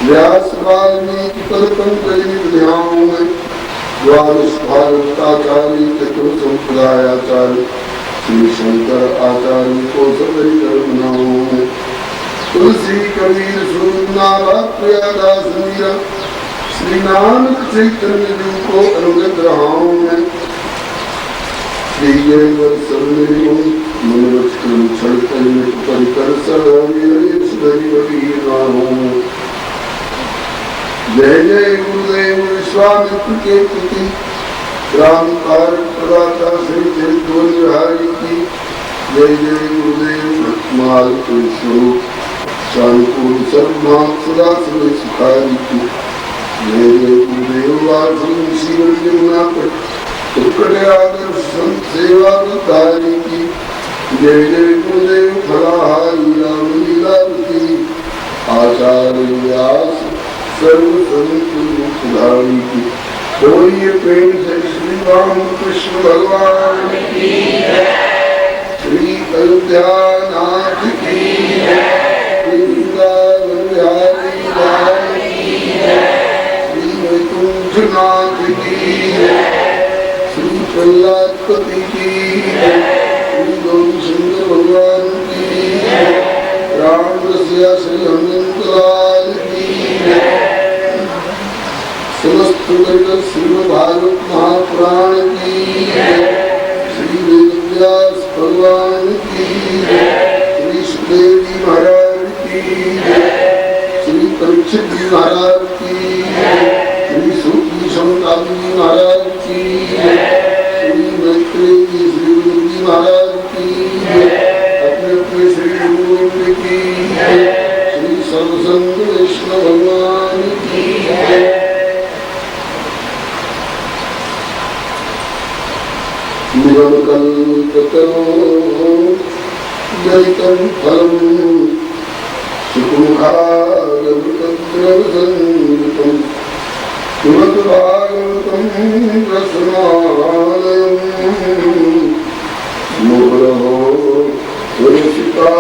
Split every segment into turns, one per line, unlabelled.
व्यास वाल्मीकि पद पंकज निध्याओं में द्वादश भारताचार्य चतुर्थ संप्रदायाचार्य श्री शंकर आचार्य को सभी कर्मनाओं में तुलसी कबीर सूरनाथ प्रियादास मीरा श्री नानक चैतन्य देव को अनुगत रहाओं में जय जय गुरुदेव विश्वामित्र के प्रति रामकार प्रदाता श्री चैतन्य बिहारी की जय जय गुरुदेव भक्तमाल के स्वरूप शांकुर सर्वनाथ सदा समय सुखारी की जय जय गुरुदेव वासुदेव शिव जमुना पर आदर्श संत सेवा की जय जय गुरुदेव फलाहारी राम लीलावती आचार्य व्यास सर्व संत सुधारी की बोलिए प्रेम से श्री राम कृष्ण भगवान की श्री अयोध्या नाथ की श्री बिहारी लाल की श्री वैकुंठ नाथ की श्री प्रहलादपति की श्री गौरी शंकर भगवान की राम रसिया श्री हनुमंत लाल की समस्त श्रीमद् भागवत महापुराण की श्री वेदव्यास भगवान की श्री सुखदेव जी महाराज की श्री परीक्षित जी महाराज की श्री सूफी शंकराचार्य जी महाराज की श्री मैत्रेय जी श्री गुरु जी महाराज की अपने अपने श्री गुरु की श्री सर्वसंग वैष्णव भगवान की निगमकल्पतरो जनितं फलं सुखमुखादमृतद्रवसंयुतं श्रीमद्भागवतं रसनालयं मुहुरहो पुरुषिता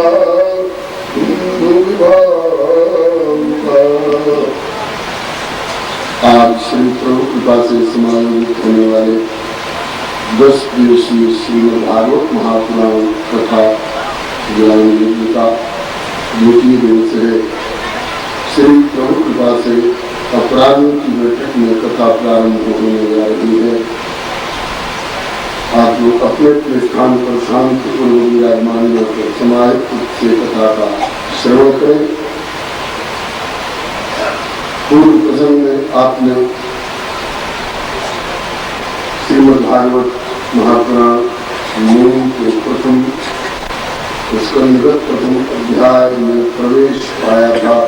आज श्री प्रभु कृपा से समायोजित होने वाले 10 दिवसीय श्रीमद् भागवत महापुराण कथा ज्ञान का द्वितीय दिवस है। श्री प्रभु कृपा से अपराधों की बैठक में कथा प्रारंभ होने जा रही है। आप लोग अपने अपने स्थान पर शांतिपूर्वक विराजमान होकर समाहित रूप से कथा का श्रवण करें। पूर्व प्रसंग में आपने श्रीमद् भागवत महापुराण मूल के प्रथम स्कंदगत प्रथम अध्याय में प्रवेश पाया था।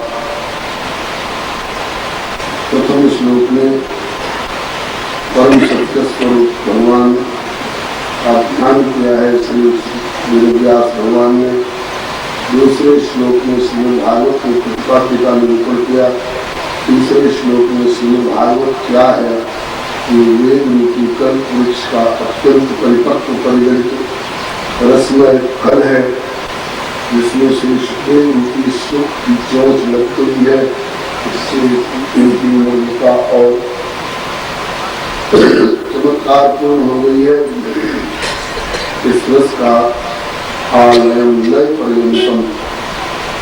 प्रथम श्लोक में परम सत्य स्वरूप भगवान का ध्यान किया है श्री वेदव्यास भगवान ने। दूसरे श्लोक में श्रीमद् भागवत की प्रतिपाद्य का निरूपण किया। तीसरे श्लोक में श्रीमद् भागवत क्या है कि वेद रूपी कल्प वृक्ष का अत्यंत परिपक्व परिगणित रसमय फल है जिसमें श्री सुखदेव रूपी सुख की चोंच लगती है। इससे इनकी मूलता और चमत्कार पूर्ण हो गई है। इस रस का आलयम लय पर्यंतम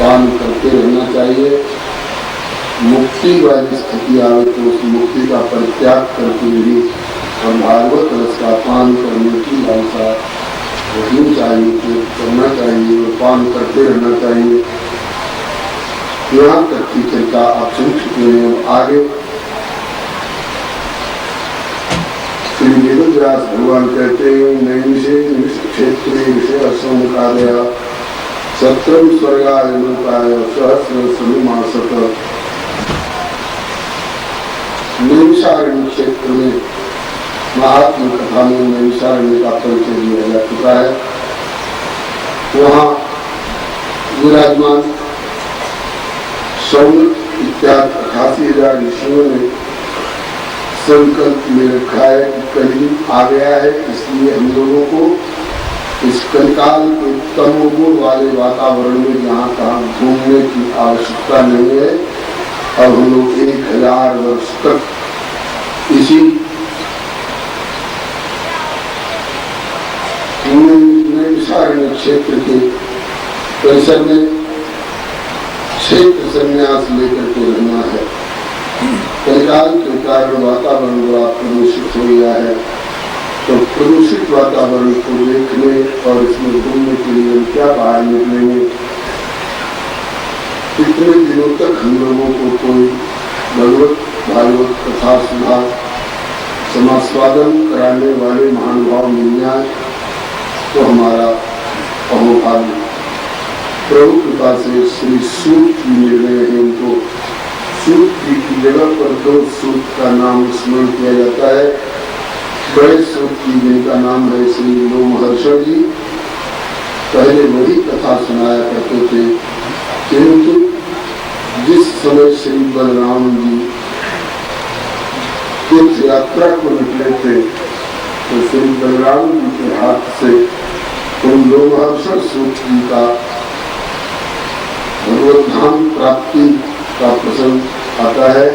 पान करते रहना चाहिए। मुक्ति वाली स्थिति आवे तो उस मुक्ति का परित्याग करके भी और भागवत रस का पान करने की लालसा रखनी चाहिए, करना चाहिए और पान करते रहना चाहिए। यहाँ तक की चर्चा आप सुन चुके हैं। आगे श्री वेदव्यास भगवान कहते हैं नैमिषे क्षेत्र विषय असंकार्य सत्रम स्वर्गाय लोकाय सहस्र सनुमासत। नैमिषारण्य क्षेत्र में महात्मा कथा में नैमिषारण्य का परिचय दिया जा चुका है। वहाँ विराजमान सौनक इत्यादि 88,000 ऋषियों ने संकल्प में रखा है कि कलयुग आ गया है, इसलिए हम लोगों को इस कलिकाल के तमोगुण वाले वातावरण में जहाँ तहाँ घूमने की आवश्यकता नहीं है। अब हम लोग 1000 वर्ष तक इसी नैमिषारण्य क्षेत्र के परिसर में क्षेत्र संन्यास लेकर के रहना है। कलिकाल के कारण वातावरण बड़ा प्रदूषित हो गया है, तो प्रदूषित वातावरण को देखने और इसमें घूमने के लिए हम क्या बाहर निकलेंगे। इतने दिनों तक हम लोगों को कोई भगवत भागवत कथा सुधा समास्वादन कराने वाले महानुभाव मिल जाए तो हमारा अहोभाग्य। प्रभु कृपा से श्री सूत जी मिल रहे हैं। उनको सूत जी की जगह पर 2 सूत का नाम स्मरण किया जाता है। बड़े सूत जी जिनका नाम है श्री लोमहर्षण जी, पहले वही कथा सुनाया करते थे, किंतु जिस समय श्री बलराम जी तीर्थ यात्रा को निकले थे तो श्री बलराम जी के हाथ से उन लोमहर्षण सूत जी का भगवत धाम प्राप्ति का प्रसंग आता है।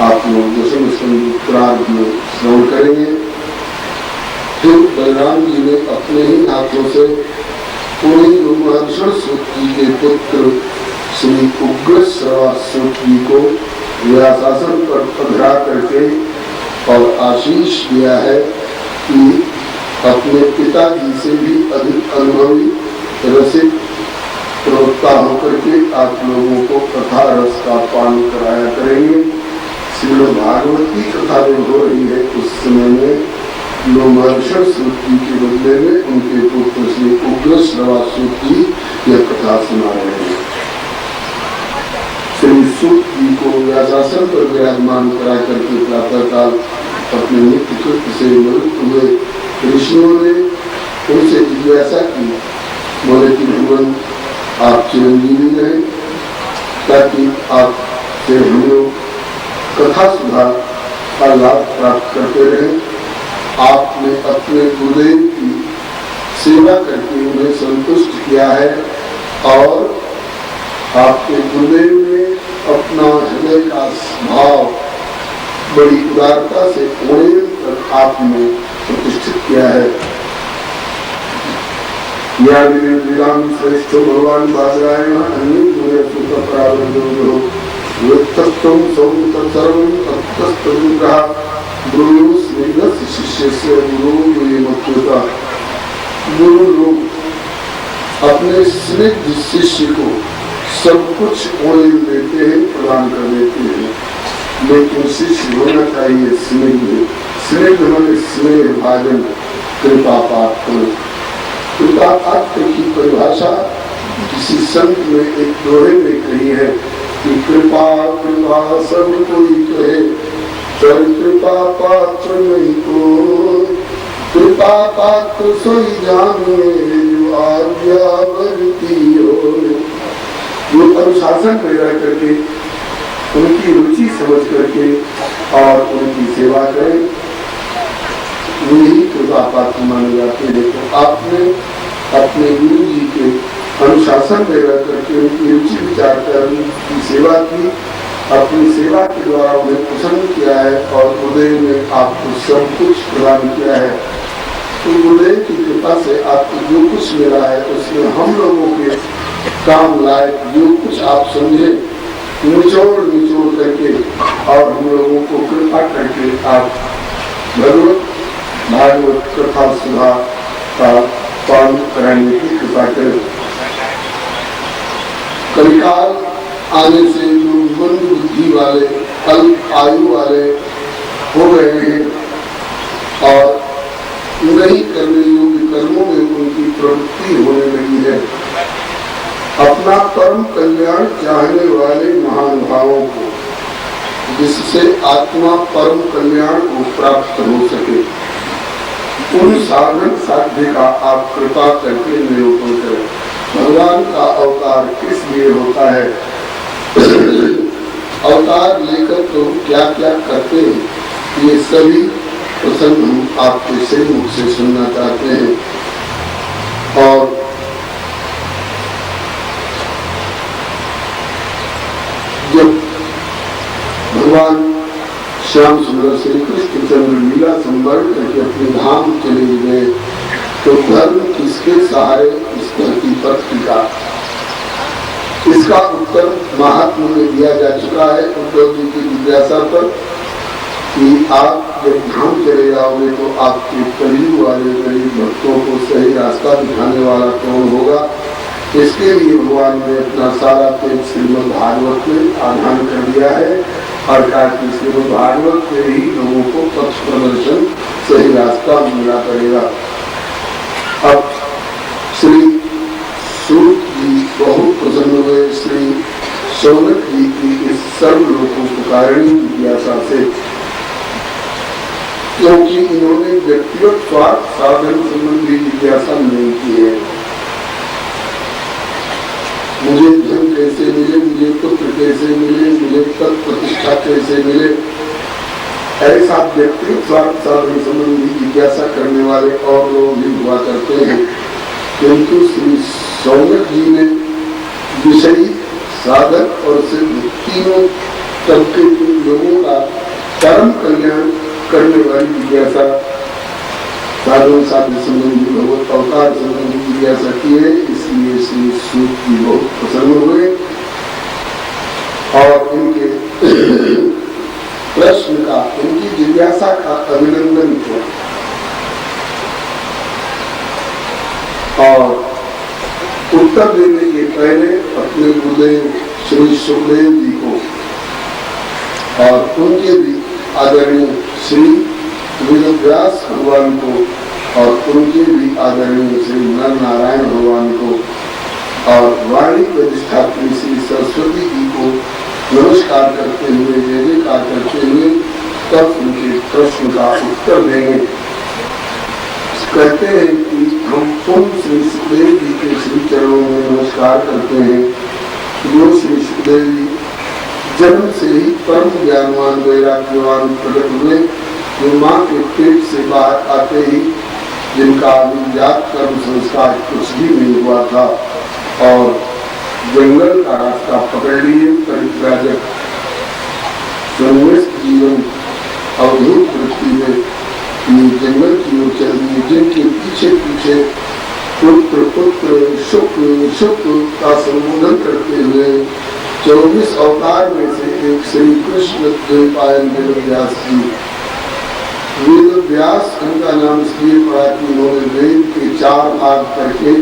आप लोग दशम स्कंद उत्तरार्ध में श्रवण करेंगे। फिर बलराम जी ने अपने ही हाथों से उन्हीं लोमहर्षण सूत जी के पुत्र श्री उग्रश्रवा सूत जी को व्यासासन पर पधरा करके और आशीष दिया है कि अपने पिताजी से भी अधिक अनुभवी रसिक प्रवक्ता होकर के आप लोगों को कथा रस का पान कराया करेंगे। श्रीमद् भागवत की कथा जो हो रही है उस समय में लोमहर्षण सूत जी के बदले में उनके पुत्र श्री उग्रश्रवा सूत जी यह कथा सुना रहे हैं। श्री सूत जी को व्यासासन पर विराजमान करा करके प्रातःकाल अपने नित्य कृत्य से निवृत्त हुए ऋषियों ने उनसे जिज्ञासा की, बोले कि भगवान आप चिरंजीवी रहे ताकि आपसे हम लोग कथा सुधा का लाभ प्राप्त करते रहे। आपने अपने गुरुदेव की सेवा करके उन्हें संतुष्ट किया है और आपके गुरुदेव ने अपना हृदय का भाव बड़ी उदारता से ओढ़ कर आपने प्रतिष्ठित किया है। विराम श्रेष्ठ भगवान बादरायण अन्य शिष्य से गुरु लोग अपने स्निग्ध शिष्य को सब कुछ ओढ़ देते हैं, प्रदान कर देते हैं, लेकिन शिष्य होना चाहिए स्निग्ध। स्निग्ध होने स्नेह भाजन कृपा पात्र। कृपा पात्र की परिभाषा किसी संत ने एक दोहे में कही है कि कृपा कृपा सब कोई कहे पर कृपा पात्र नहीं को। कृपा पात्र सोई जाने जो आज्ञावृत्ति हो। वो अनुशासन में रह करके उनकी रुचि समझ करके और उनकी सेवा करें, वही कृपा पात्र माने जाते हैं। तो आपने अपने गुरु जी के अनुशासन में रह करके उनकी रुचि विचार कर उनकी सेवा की, अपनी सेवा के द्वारा उन्हें प्रसन्न किया है और गुरुदेव ने आपको सब कुछ प्रदान किया है। तो गुरुदेव की कृपा से आपको जो कुछ मिला है उसमें हम लोगों के काम लायक जो कुछ आप समझे निचोड़ करके और हम लोगों को कृपा करके आप भगवत भागवत कथा सुधा का पालन कराने की कृपा करें। कलिकाल आने से लोग मंद बुद्धि वाले अल्प आयु वाले हो रहे हैं और नहीं करने योग्य कर्मों में उनकी प्रवृत्ति होने लगी है। अपना परम कल्याण चाहने वाले महानुभावों को, जिससे आत्मा परम कल्याण को प्राप्त हो सके, उन साधन साध्य का आप कृपा करके निरूपण करें। भगवान का अवतार किस लिए होता है, अवतार लेकर तो क्या क्या करते हैं, ये सभी प्रसंग हम आपके श्रीमुख से सुनना चाहते हैं। और जब भगवान श्याम सुंदर श्री कृष्ण चंद्र लीला संवर्ण करके अपने धाम चले गए तो धर्म किसके सहारे इस धरती पर टिका? इसका उत्तर महात्मा में दिया जा चुका है उद्धव जी की जिज्ञासा पर कि आप जब धाम चले जाओगे तो आपके करीब वाले गरीब भक्तों को सही रास्ता दिखाने वाला कौन होगा? इसके लिए भगवान ने अपना सारा तेज श्रीमद् भागवत में आधान कर दिया है और कहा कि श्रीमद् भागवत से ही लोगों को पथ प्रदर्शन सही रास्ता मिला करेगा। अब श्री सूत जी बहुत प्रसन्न हुए श्री शौनक जी की इस सर्वलोकों पुकारिणी जिज्ञासा से, क्योंकि इन्होंने व्यक्तिगत स्वार्थ साधन संबंधी जिज्ञासा नहीं की है। मुझे धन कैसे मिले, मुझे पुत्र कैसे मिले, मुझे पद प्रतिष्ठा कैसे मिले, ऐसा व्यक्तिगत स्वार्थ साधन संबंधी जिज्ञासा करने वाले और लोग भी हुआ करते हैं, किंतु श्री शौनक जी ने विषयी साधक और सिद्ध तीनों तबके के लोगों का परम कल्याण करने वाली जिज्ञासा साधन साध्य संबंधी भगवत अवतार संबंधी जिज्ञासा की है। इसलिए श्री सूत जी बहुत प्रसन्न हुए और इनके प्रश्न का, इनकी जिज्ञासा का अभिनंदन किया और उत्तर देने के पहले अपने गुरुदेव श्री सुखदेव जी को और उनके भी आदरणीय श्री वेदव्यास भगवान को और उनके भी आदरणीय श्री नर नारायण भगवान को और वाणी प्रतिष्ठात्री श्री सरस्वती जी को नमस्कार करते हुए जय जयकार करते हुए तब उनके प्रश्न का उत्तर देंगे। कहते हैं कि हम पुनः श्री सुखदेव जी के श्री चरणों में नमस्कार करते हैं। जो श्री सुखदेव जी जन्म से ही परम ज्ञानवान वैराग्यवान प्रकट हुए, जो माँ के पेट से बाहर आते ही जिनका अभिजात कर्म संस्कार कुछ भी नहीं हुआ था और जंगल का रास्ता पकड़ लिए परिव्राजक संन्यास्त जीवन अवधूत वृत्ति में जंगल की ओर चल दिए, जिनके पीछे पीछे पुत्र पुत्र शुक्र शुक्र का संबोधन करते हुए 24 अवतार में से एक श्री कृष्ण द्वैपायन वेदव्यास जी। वेदव्यास उनका नाम इसलिए पड़ा कि उन्होंने वेद के 4 भाग करके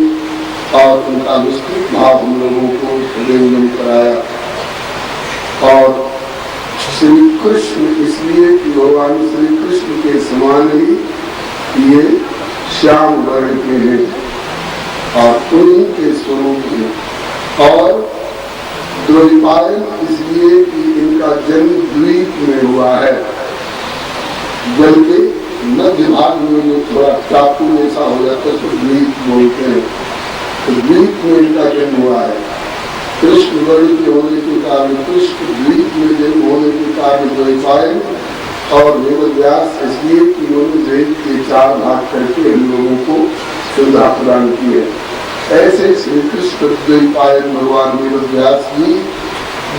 और उनका विस्तृत भाव हम लोगों को हृदयंगम कराया। और श्री कृष्ण इसलिए कि भगवान श्री कृष्ण के समान ही ये श्याम वर्ण के हैं और उन्हीं के स्वरूप हैं। और द्वैपायन इसलिए कि इनका जन्म द्वीप में हुआ है, जल के मध्य भाग में जो थोड़ा टापू ऐसा हो जाता है तो द्वीप बोलते हैं, तो द्वीप में इनका जन्म हुआ है। कृष्ण वर्ण के होने के कारण कृष्ण, द्वीप में जन्म होने के कारण द्वैपायन और वेदव्यास इसलिए कि उन्होंने वेद के 4 भाग करके हम लोगों को सुविधा प्रदान की है। ऐसे श्री कृष्ण द्वैपायन भगवान वेदव्यास जी,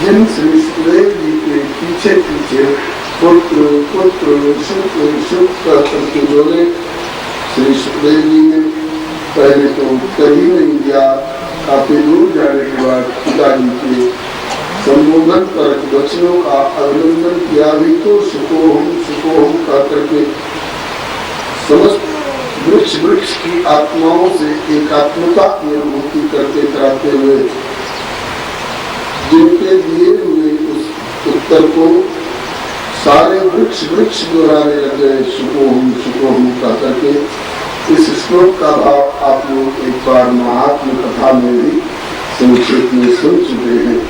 जिन श्री सुखदेव जी के पीछे पीछे पुत्र पुत्र शुक्र शुक्र करके बोले, श्री सुखदेव जी ने पहले तो उत्तर ही नहीं दिया। काफी दूर जाने के बाद पिताजी के संबोधन पर वचनों का अभिनंदन किया भी तो सुखोहम कह करके समस्त वृक्ष वृक्ष की आत्माओं से एकात्मता की अनुभूति करते कराते हुए जिनके दिए हुए उस उत्तर को सारे वृक्ष वृक्ष दोहराने लग गए, सुखोहम कह करके। इस श्लोक का भाव आप लोग एक बार महात्म कथा में भी संक्षेप में सुन चुके हैं।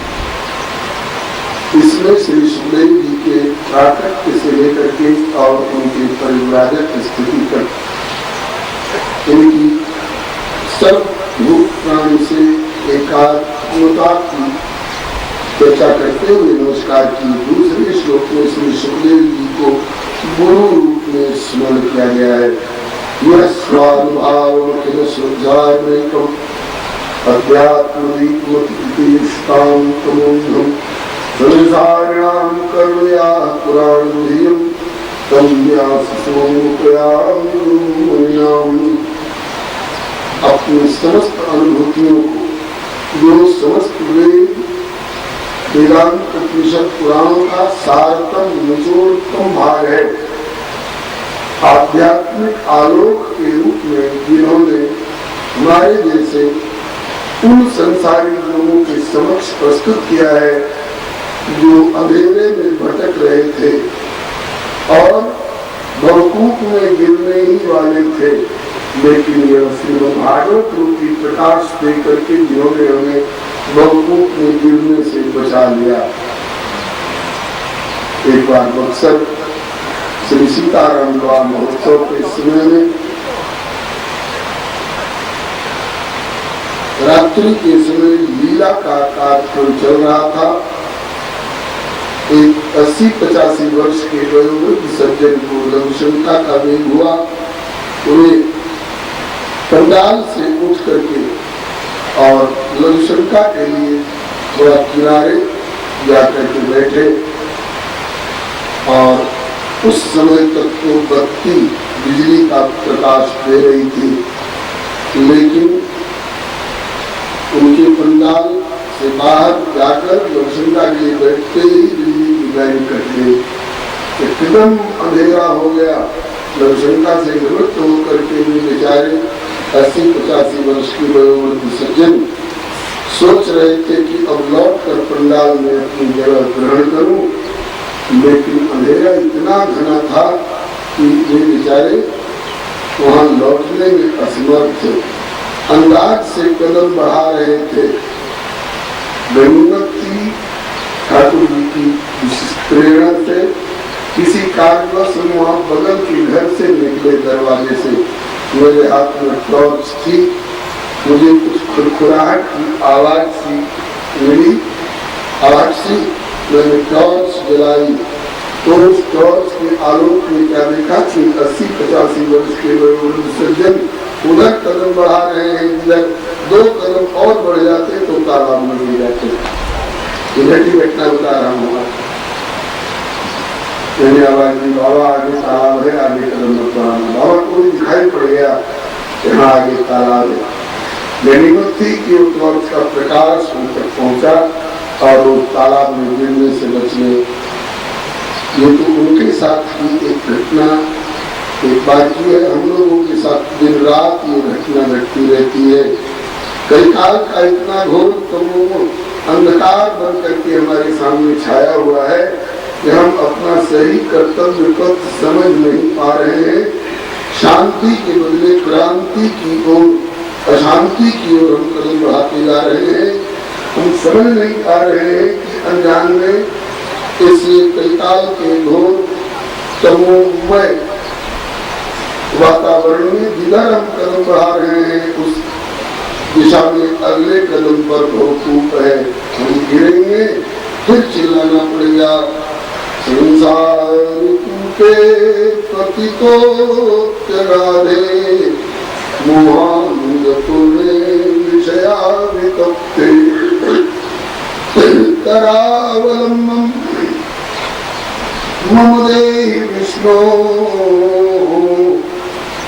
इसमें श्री सुखदेव जी के प्राकट्य से लेकर के और उनके परिव्राजक स्थिति तक इनकी सब भूत प्राणी से एकात्मता की चर्चा करते हुए नमस्कार की। दूसरे श्लोक में श्री सुखदेव जी को गुरु रूप में स्मरण किया गया है यस्वानुभावमखिलश्रद्धार्णैकम् अध्यात्मदीपमतिष्टान्तमोघम् संसारिणां करुणया पुराणोऽयम् तं व्याससोमुपयाम्। अपनी समस्त अनुभूतियों को जो समस्त वेदांत उपनिषद पुराणों का सारतम निचोड़तम भाग है, आध्यात्मिक आलोक के रूप में जिन्होंने हमारे जैसे उन संसारी लोगों के समक्ष प्रस्तुत किया है जो अंधेरे में भटक रहे थे और भवकूप में गिरने ही वाले थे, लेकिन यह श्रीमद् भागवत रूपी प्रकाश दे करके जिन्होंने हमें भवकूप में गिरने से बचा लिया। एक बार बक्सर श्री सीताराम विवाह महोत्सव के समय में रात्रि के समय लीला का कार्यक्रम चल रहा था। एक 80-85 वर्ष के वयोवृद्ध सज्जन को लघुशंका का वेग हुआ। उन्हें पंडाल से उठ करके और लघुशंका के लिए थोड़ा किनारे जाकर के बैठे और उस समय तक तो बत्ती बिजली का प्रकाश दे रही थी, लेकिन उनके पंडाल से बाहर जाकर लघुशंका के लिए बैठते ही बिजली की लाइन कट गई। एकदम अंधेरा हो गया। लघुशंका से निवृत्त होकर के भी बेचारे 80-85 वर्ष के वयोवृद्ध सज्जन सोच रहे थे कि अब लौट कर पंडाल में अपनी जगह ग्रहण करूं, लेकिन अंधेरा इतना घना था कि वे बेचारे वहां लौटने में असमर्थ थे। अंदाज से कदम बढ़ा रहे थे। गणपति ठाकुर जी की प्रेरणा से किसी कारणवश वहां बगल के घर से निकले दरवाजे से। मेरे हाथ में टॉर्च थी, मुझे कुछ खुरखुराहट की आवाज सी मिली, मैंने टॉर्च जलाई तो उस टॉर्च के आलोक में क्या देखा कि 80-85 वर्ष के वयोवृद्ध सज्जन उधर कदम बढ़ा रहे हैं, इधर 2 कदम और बढ़ जाते तो तालाब में गिर जाते। इधर की घटना बता रहा हूँ। मैंने आवाज दी, बाबा आगे तालाब है, आगे कदम मत बढ़ाना। बाबा को दिखाई पड़ गया यहाँ आगे तालाब है। गनीमत थी कि उस टॉर्च का प्रकाश उन तक पहुंचा और वो तालाब में गिरने से बचने। ये तो उनके साथ की एक घटना, एक बाकी है। हम लोगों के साथ दिन रात ये घटना घटती रहती है। कई काल का इतना घोर अंधकार बन करके हमारे सामने छाया हुआ है कि हम अपना सही कर्तव्य पथ समझ नहीं पा रहे हैं। शांति के बदले क्रांति की ओर, अशांति की ओर हम कदम बढ़ाते जा रहे हैं। हम समझ नहीं पा रहे हैं कि अनजान में इस कई काल के घोर तमोमय वातावरण में जिधर हम कदम बढ़ा रहे हैं उस दिशा में अगले कदम पर भवकूप है। हम गिरेंगे, फिर चिल्लाना पड़ेगा, संसार के पति को राधे मोहानुगतुले विषया वितप्ते करावलम्बम मम देहि विष्णो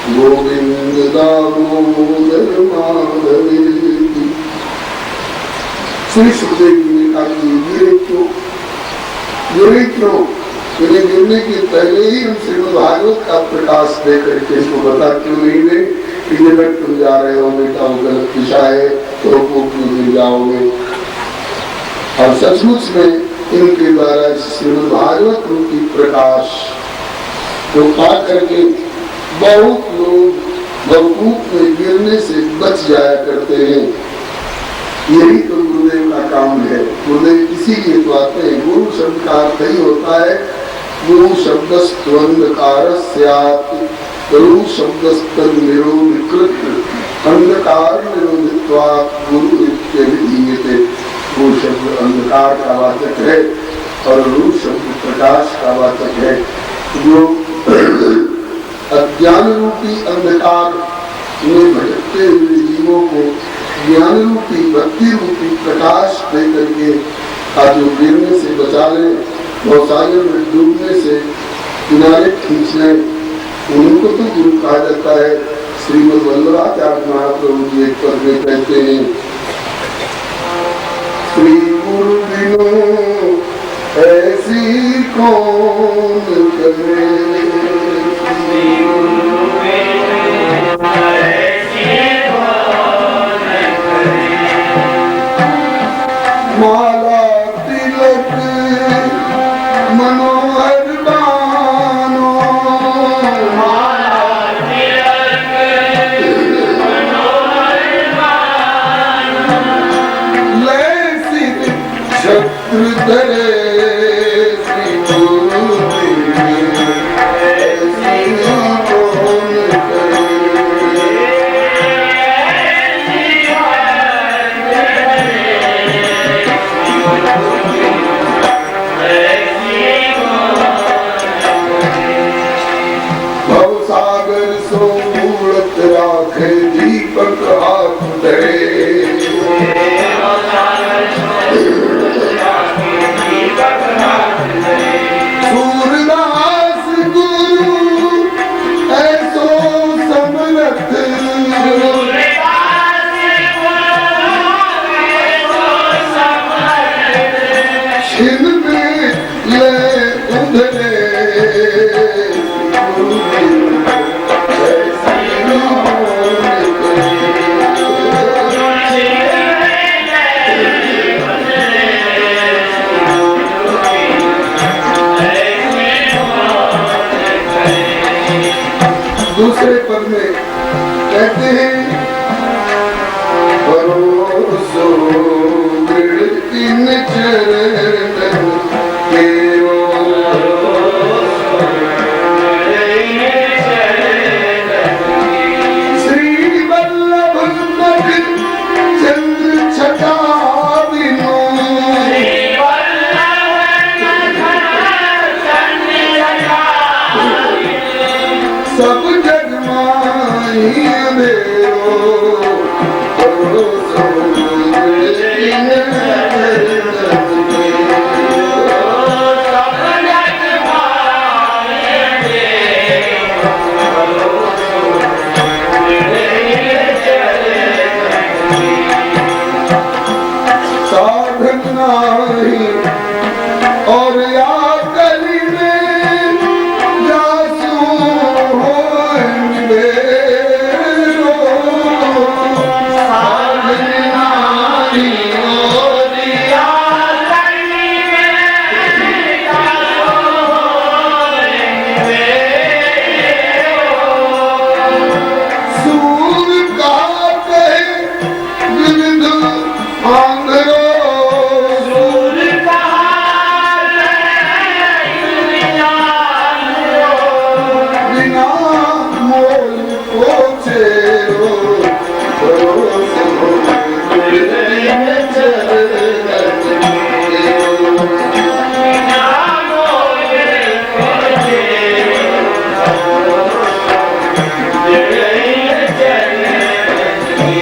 गोविंद दामोदर माधवेति। श्री सुखदेव जी ने कहा कि गिरे क्यों? गिरने के पहले ही हम श्रीमद् भागवत का प्रकाश दे करके इसको बता क्यों नहीं दे कि जब तुम जा रहे हो बेटा वो गलत दिशा है तो क्यों गिर जाओगे। और सचमुच में इनके द्वारा श्रीमद् भागवत रूपी प्रकाश को पा करके बहुत लोग भवकूप में गिरने से बच जाया करते हैं। यही तो गुरुदेव का काम है। गुरुदेव इसीलिए तो आते हैं। गुरु शब्द का अर्थ ही होता है गुरु शब्दस्त्वंधकार गुरु शब्दस्तन निरोधिकृत अंधकार निरोधित्वात् गुरु इत्यभिधीयते। गुरु शब्द अंधकार का वाचक है और गुरु शब्द प्रकाश का वाचक है। जो अज्ञान रूपी अंधकार में भटकते हुए जीवों को ज्ञान रूपी भक्ति रूपी प्रकाश दे करके आज गिरने से बचा ले, भवसागर में डूबने से किनारे खींच ले, उनको तो गुरु कहा जाता है। श्रीमद् वल्लभाचार्य महाप्रभु जी एक पद में कहते हैं, श्री गुरु बिनु ऐसी कौन करे, माला तिलक मनोहर बानो, माला तिलक मनोहर बानो, लैसी छत्र धरे श्री गुरु बिनु ऐसी कौन करे। भवसागर सो मूर्त राखे दीपक हाथ धरे, सूरदास गुरु ऐसो समर्थ, छिन में ले उधरे, दूसरे पद में कहते हैं, भरोसो दृढ़ तीन चरण केवो, श्री वल्लभ मठ चंद्र छटा बिनु, सब जग माही अंधेरो, भरोसो दृढ़ तीन चरण केवो, सब जग माही अंधेरो, भरोसो दृढ़ चरण केवो, साधन नाही और या कली में जासू होय निवेरो, साधन नाही और या कली में जासू होय निवेरो, सूर का कहे विविध आंधरो, बिना मोल पोछेरो, भरोसो दृढ़ चरण केवो, बिना मोल पोछेरो, दृढ़ चरण केवो।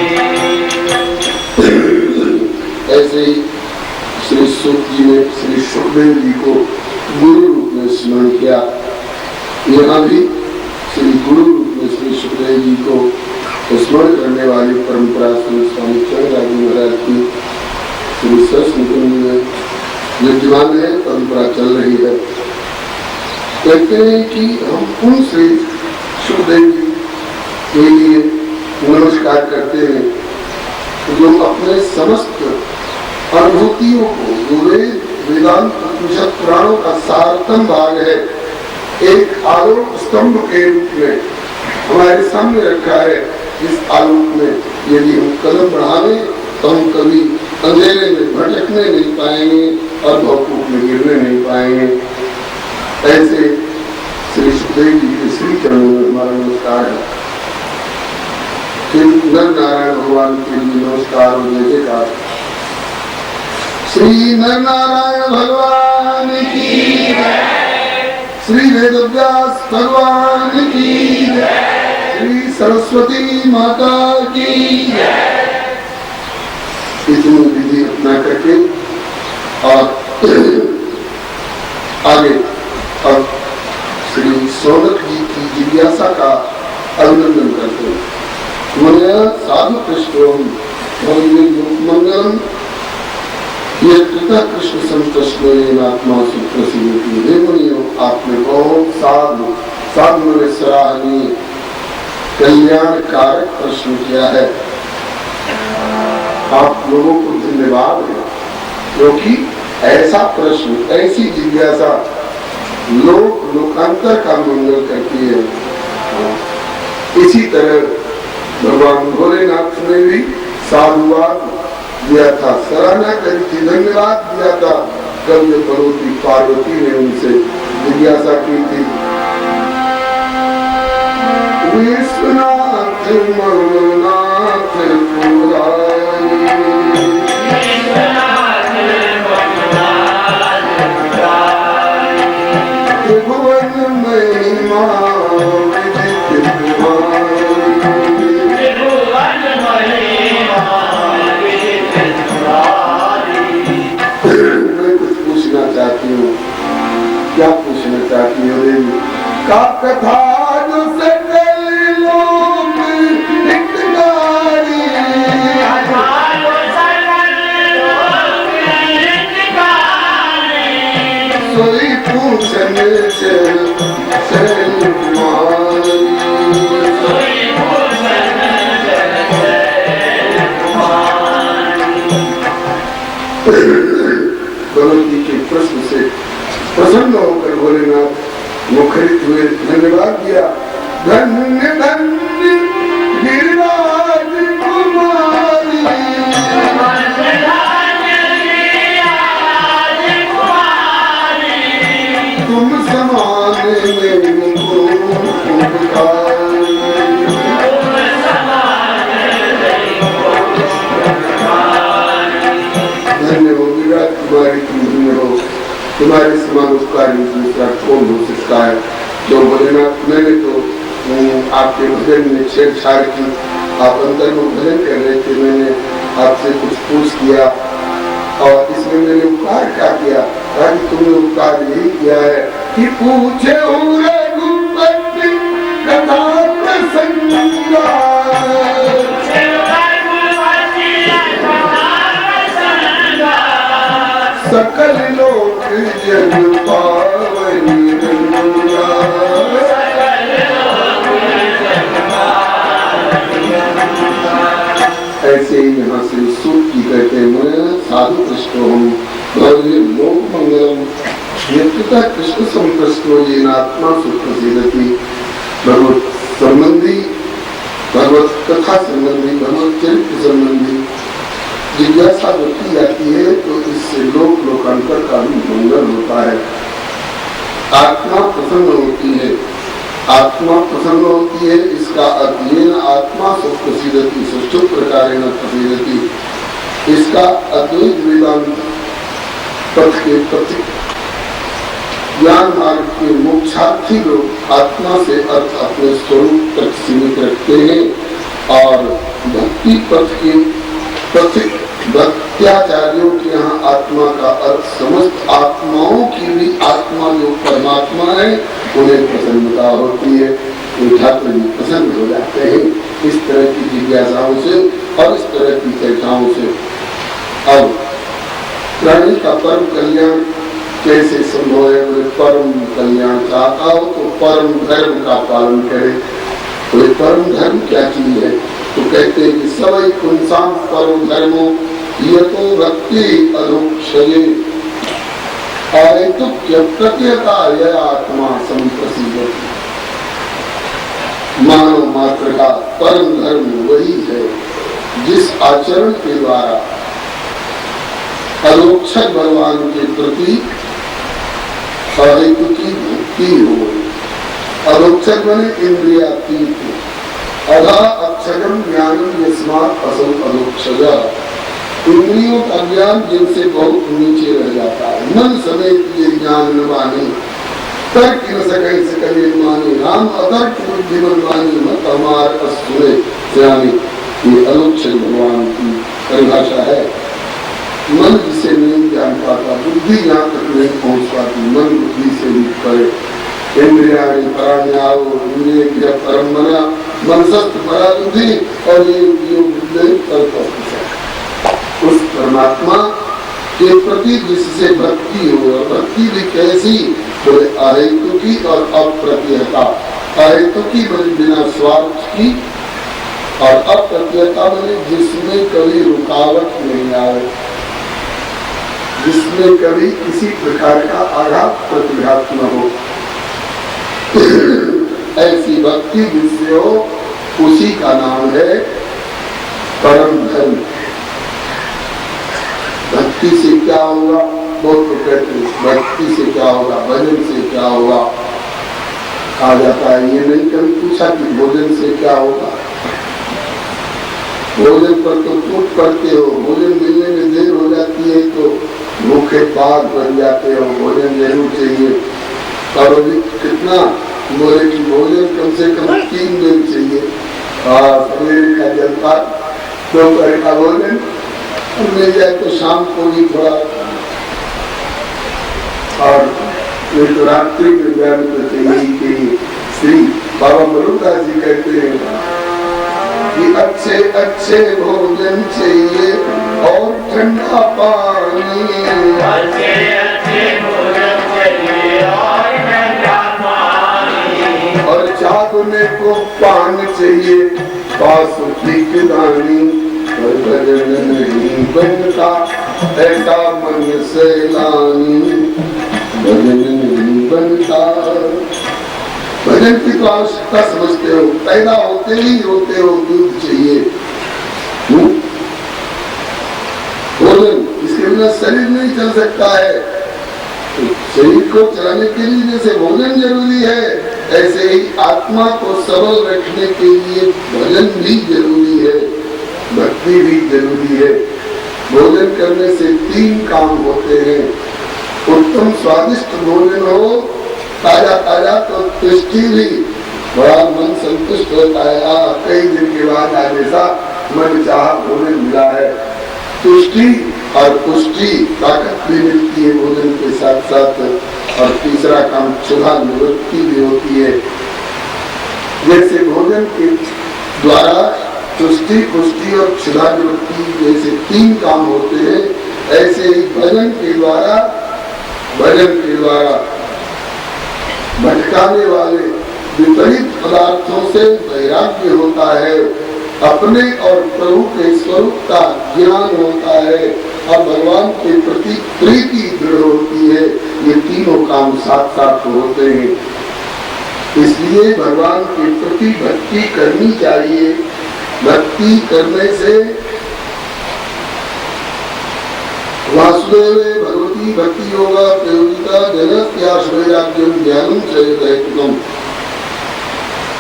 ऐसे ही श्री सुख जी ने श्री सुखदेव जी को गुरु रूप में स्मरण किया। यहाँ भी श्री गुरु रूप में श्री सुखदेव जी को स्मरण करने वाली परंपरा श्री स्वामी चंद्रराज महाराज की श्री सरस्वती में विद्यमान है, परंपरा चल रही है। कहते हैं कि हम उन श्री सुखदेव जी के लिए नमस्कार करते हैं जो अपने समस्त अनुभूतियों को वेद वेदांत उपनिषद पुराणों का सारतम भाग है, एक आलोक स्तंभ के रूप में हमारे सामने रखा है। इस आलोक में यदि हम कदम बढ़ावे तो हम कभी अंधेरे में भटकने नहीं पाएंगे और भवकूप में गिरने नहीं पाएंगे। ऐसे श्री सुखदेव जी के श्री चरणों में हमारा नमस्कार है। फिर नर नारायण भगवान के लिए नमस्कार और जय जयकार। श्री नर नारायण भगवान की श्री वेदव्यास भगवान की जय, श्री सरस्वती माता की जय। इतनी विधि अपना करके और आगे अब श्री सौनक जी की जिज्ञासा का अभिनंदन करते हैं। मुनिया साधु कृष्ण मंगलम ये कृष्ण संतोषमें आत्मा सुप्रसिद्धि। हे मुनियों, आपने बहुत साधु साधु ने सराहनीय कल्याणकारक प्रश्न किया है। आप लोगों को धन्यवाद है, क्योंकि ऐसा प्रश्न, ऐसी जिज्ञासा लोकांतर का मंगल करती है। इसी तरह भगवान भोलेनाथ ने भी साधुवाद दिया था, सराहना करी थी, धन्यवाद दिया था। कव्य परोती पार्वती ने उनसे जिज्ञासा की थी। विश्वनाथ ममनाथ त्रिभुवन महिमा चाहती हूँ, क्या पूछना चाहती हो देवी? का कथा जो सकल लोक हितकारी, सोई पूछन शैल कुमारी, भगवती के प्रश्न से प्रसन्न होकर भोलेनाथ मुखरित हुए, धन्यवाद दिया। धन्य धन्य गिरिराज कुमारी, तुम समाने में धन्य हो विराट कुमारी, तुम धन्य हो। तुम्हारे समान उपकारी दूसरा कौन हो सकता है? जो भोलेनाथ, मैंने तो आपके भजन में छेड़छाड़ की, आप अंतर में भजन कर रहे थे, मैंने आपसे कुछ पूछ किया और इसमें मैंने उपकार क्या किया? ताकि तुमने उपकार यही किया है कि पूछे रघुपति कथा प्रसंगा, सकल लोक जग पावनी गंगा। ऐसे ही यहाँ से सूत की कहते हैं, मैं साधु कृष्ण हूँ और ये लोक मंगलम नित्यता कृष्ण संप्रष्टो ये आत्मा सुप्रसिद्धि। भगवत संबंधी, भगवत कथा संबंधी, भगवत चरित्र संबंधी जिज्ञासा जो की जाती है तो इससे लोकांतर का भी मंगल होता है। आत्मा प्रसन्न होती है, आत्मा प्रसन्न होती है। इसका अर्थ ये न आत्मा सुप्रसिद्धि सुष्ठु प्रकार न प्रसिद्धि। इसका अद्वैत वेदांत पथ के प्रति ज्ञान मार्ग के मोक्षार्थी लोग आत्मा से अर्थ अपने स्वरूप तक सीमित रखते हैं और भक्ति पथ के प्रति भक्त्याचार्यों के यहाँ आत्मा का अर्थ समस्त आत्माओं की भी आत्मा जो परमात्मा है उन्हें प्रसन्नता होती है, तो ठाकुर जी प्रसन्न हो जाते हैं इस तरह की जिज्ञासाओं से और इस तरह की चर्चाओं से। अब प्राणी का परम कल्याण कैसे संभव है? वो परम कल्याण चाहता हो तो परम धर्म का पालन करे। तो परम धर्म क्या चीज है? तो कहते हैं कि सवै पुंसाम परम धर्मो यतो भक्ति अधोक्षये अहेतुक्य प्रत्यता यह आत्मा संप्रसिद्धि। मानव मात्र का परम धर्म वही है जिस आचरण के द्वारा अधोक्षर भगवान के प्रति अहेतु की भक्ति हो। अधोक्षर बने इंद्रियातीत, अधा अक्षरम ज्ञानम यस्मात् असौ अधोक्षजा। इंद्रियों का ज्ञान जिनसे बहुत नीचे रह जाता है, मन समेत ये ज्ञान न माने तर्क न सके सकले मानी, राम अतर्क बुद्धिमन मानी, मत हमार असुरे सियानी। ये अलोक्षण भगवान की परिभाषा है। मन जिसे नहीं जान पाता, बुद्धि यहाँ तक नहीं पहुँच पाती, मन बुद्धि से भी परे। इंद्रियाणि पराण्याओ इंद्रिय परम मना, मनसस्त पराबुद्धि और ये उस परमात्मा के प्रति जिससे भक्ति हो, और भक्ति भी कैसी, बोले अहेतु की और अप्रत्ययता। अहेतु की बने बिना स्वार्थ की, और अप्रत्ययता बने जिसमें कभी रुकावट नहीं आए, जिसमें कभी किसी प्रकार का आघात प्रतिघात न हो। ऐसी भक्ति जिससे हो, उसी का नाम है परम धर्म। भक्ति से क्या होगा, बहुत तो कहते हैं भक्ति से क्या होगा, भजन से क्या होगा। कहा जाता है, ये नहीं कभी पूछा कि भोजन से क्या होगा। भोजन पर तो टूट पड़ते हो, भोजन मिलने में देर हो जाती है तो भूखे बाग बन जाते हो, भोजन जरूर चाहिए। और कितना बोले कि भोजन कम से कम 3 दिन चाहिए, सवेरे का जलपान, दोपहर का भोजन, और मिल जाए तो शाम को भी थोड़ा, और ये तो रात्रि में ज्ञान तो चाहिए। कि श्री बाबा मरुदास जी कहते हैं कि अच्छे अच्छे भोजन चाहिए और ठंडा पानी, अच्छे अच्छे भोजन चाहिए और ठंडा पानी, और चाहने को पान चाहिए पास की दानी, और भजन नहीं बनता ऐसा मन से लानी, भजन नहीं बनता। भजन की तो आवश्यकता समझते हो, पैदा होते ही रोते हो दूध चाहिए, भोजन, इसके बिना शरीर नहीं चल सकता है। तो शरीर को चलाने के लिए जैसे भोजन जरूरी है, ऐसे ही आत्मा को सबल रखने के लिए भजन भी जरूरी है, भक्ति भी जरूरी है। भोजन करने से 3 काम होते हैं। उत्तम स्वादिष्ट भोजन हो, ताजा ताजा, तो तुष्टि भी, बड़ा मन संतुष्ट होता है। कई दिन के बाद आज ऐसा मन चाहा भोजन मिला है। तुष्टि और पुष्टि, ताकत भी मिलती है भोजन के साथ साथ। और तीसरा काम क्षुधा निवृत्ति भी होती है। जैसे भोजन के द्वारा तुष्टि, पुष्टि और क्षुधा निवृत्ति जैसे 3 काम होते हैं, ऐसे ही भजन के द्वारा भटकाने वाले विपरीत पदार्थों से वैराग्य होता है, अपने और प्रभु के स्वरूप का ज्ञान होता है, और भगवान के प्रति प्रीति दृढ़ होती है। ये तीनों काम साथ साथ होते हैं। इसलिए भगवान के प्रति भक्ति करनी चाहिए। भक्ति करने से वासुदेवे भगवती भक्ति योगा प्रयोगिता जनस्याश्वैराग्यम ज्ञानम चैतन्यम।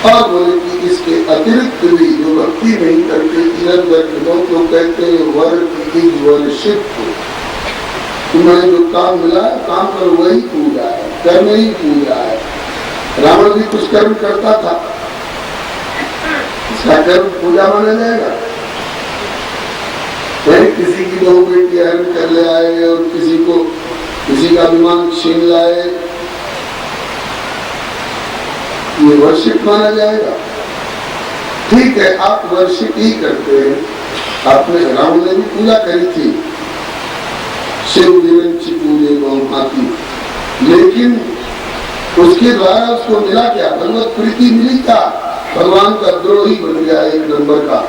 और बोले कि इसके अतिरिक्त भी जो भक्ति नहीं करते, इधर तो कहते हैं वर्शिप, तुम्हें जो काम मिला है काम कर, वही पूजा है, कर्म ही पूजा है। रावण भी कुछ कर्म करता था, इसका कर्म पूजा माना जाएगा। किसी की 2 बेटी हरण कर ले आए और किसी का विमान छीन लाए, ये वर्शिप माना जाएगा? ठीक है, आप वर्शिप ही करते हैं। आपने, रावण ने भी पूजा करी थी, शिव विरंची पूजे बहुमाती, लेकिन उसके द्वारा उसको मिला क्या? भगवत प्रीति मिली क्या? भगवान का द्रोही बन गया 1 नंबर का।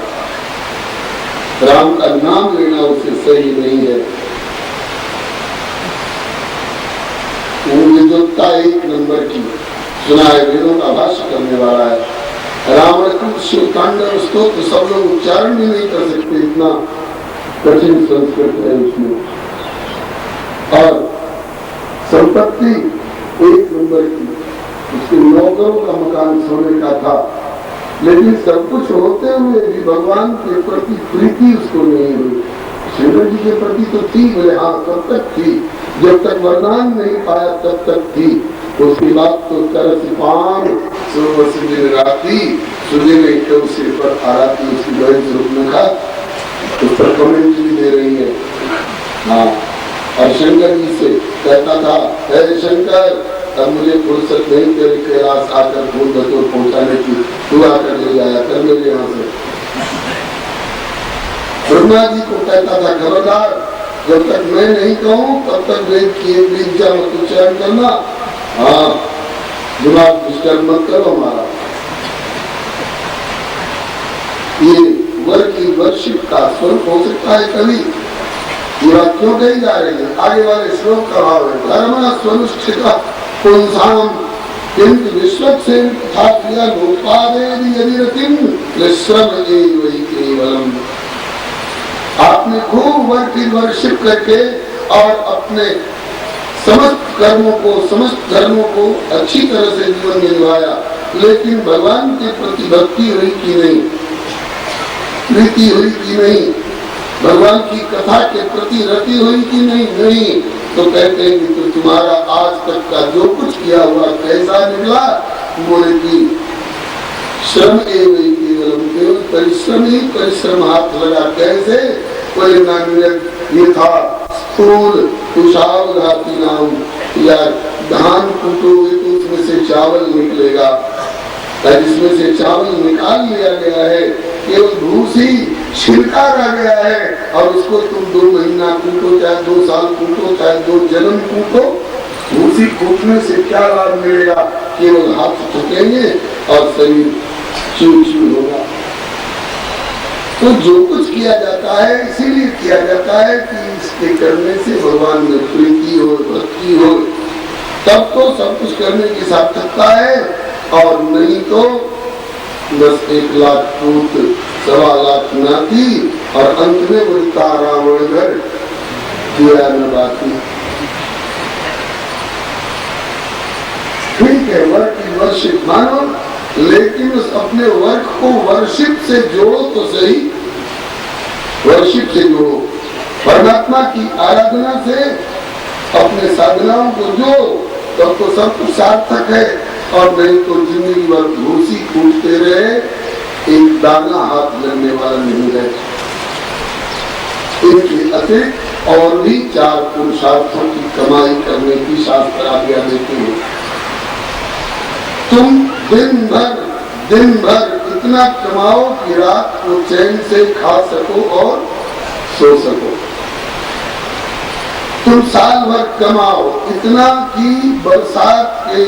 राम का नाम लेना उसे सही नहीं है। वो विद्वत्ता 1 नंबर की, सुना है, वेदों का भाष्य करने वाला है। रावण का शिव तांडव स्तोत्र सब लोग उच्चारण भी नहीं कर सकते, इतना कठिन संस्कृत है उसमें। और संपत्ति 1 नंबर की, उसके नौकरों का मकान सोने का था, लेकिन सब कुछ होते हुए भी भगवान के प्रति प्रीति उसको नहीं हुई। शंकर जी के प्रति तो थी, बोले हाँ तब तक थी, जब तक वरदान नहीं पाया तब तक थी, उसके बाद तो तरसपान सुबह से दिन राती सुबह में तो सिर पर आराती उसकी बड़े रूप में का उस पर कमेंट भी दे रही है। हाँ, और शंकर जी से कहता था, हे शंकर, अब मुझे फुर्सत नहीं तेरे कैलाश आकर फूल बतौर पहुंचाने की, तू आकर ले जाया कर मेरे यहाँ से। ब्रह्मा जी को कहता था, खबरदार, जब तक मैं नहीं कहूँ तब तक वेद की एक विद्या मत उच्चारण करना। हाँ, दिमाग डिस्टर्ब मत करो हमारा। ये वर की वर्षिप का स्वरूप हो सकता है कभी। ये बात क्यों कही जा रही है? आगे वाले श्लोक का भाव है, धर्म स्वनुष्ठित पुंसाम किंतु विश्वक्सेन तथा क्रिया लोपादेव यदि रतिम विश्रम एवं केवलम। आपने खूब वर की वर्षिप करके और अपने समस्त कर्मों को, समस्त धर्मों को अच्छी तरह से जीवन में निभाया, लेकिन भगवान के प्रति भक्ति हुई कि नहीं, प्रीति हुई कि नहीं, भगवान की कथा के प्रति रति हुई कि नहीं? नहीं। तो कहते हैं कि तो तुम्हारा आज तक का जो कुछ किया हुआ कैसा निकला? बोले कि श्रम एवं केवलम, केवल परिश्रम ही परिश्रम हाथ लगा। कैसे? कोई ये था स्थूल कुशाल धाती नाम, या धान कूटोगे तो उसमें से चावल निकलेगा, जिसमें से चावल निकाल लिया गया है, केवल भूसी छिलका रह गया है, और उसको तुम 2 महीना कूटो, चाहे 2 साल कूटो, चाहे 2 जन्म कूटो, भूसी कूटने से क्या लाभ मिलेगा? केवल हाथ थकेंगे और शरीर चिड़चिड़ होगा। तो जो कुछ किया जाता है इसीलिए किया जाता है कि इसके करने से भगवान में प्रीति हो, भक्ति हो, तब तो सब कुछ करने की सार्थकता है, और नहीं तो बस 1 लाख पूत 1.25 लाख नाती, और अंत में बोलता रावण घर दिया न बाती। ठीक है, वर्क की वर्षिप मानो, लेकिन उस अपने वर्क को वर्षिप से जोड़ो तो सही, वर्षिप से जोड़ो, परमात्मा की आराधना से अपने साधनाओं को जोड़ो, तब तो सब कुछ सार्थक है। और नहीं तो जिंदगी भर भूसी कूटते रहे, एक दाना हाथ लगने वाला नहीं है। इनके अतिरिक्त और भी 4 पुरुषार्थों की कमाई करने की शास्त्र आज्ञा देते हैं। तुम दिन भर इतना कमाओ कि रात को चैन से खा सको और सो सको। तुम साल भर कमाओ इतना कि बरसात के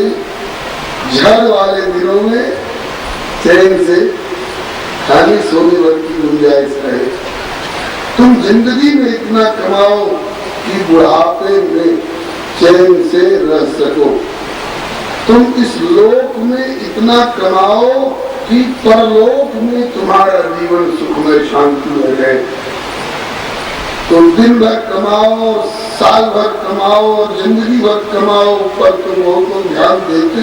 झड़ वाले दिनों में चैन से खाली सोने भर की गुंजाइश रहे। तुम जिंदगी में इतना कमाओ कि बुढ़ापे में चैन से रह सको। तुम इस लोक में इतना कमाओ कि परलोक में तुम्हारा जीवन सुखमय शांति रहे। तुम दिन भर कमाओ, साल भर कमाओ और जिंदगी भर कमाओ, पर तुम लोगों को ध्यान देते।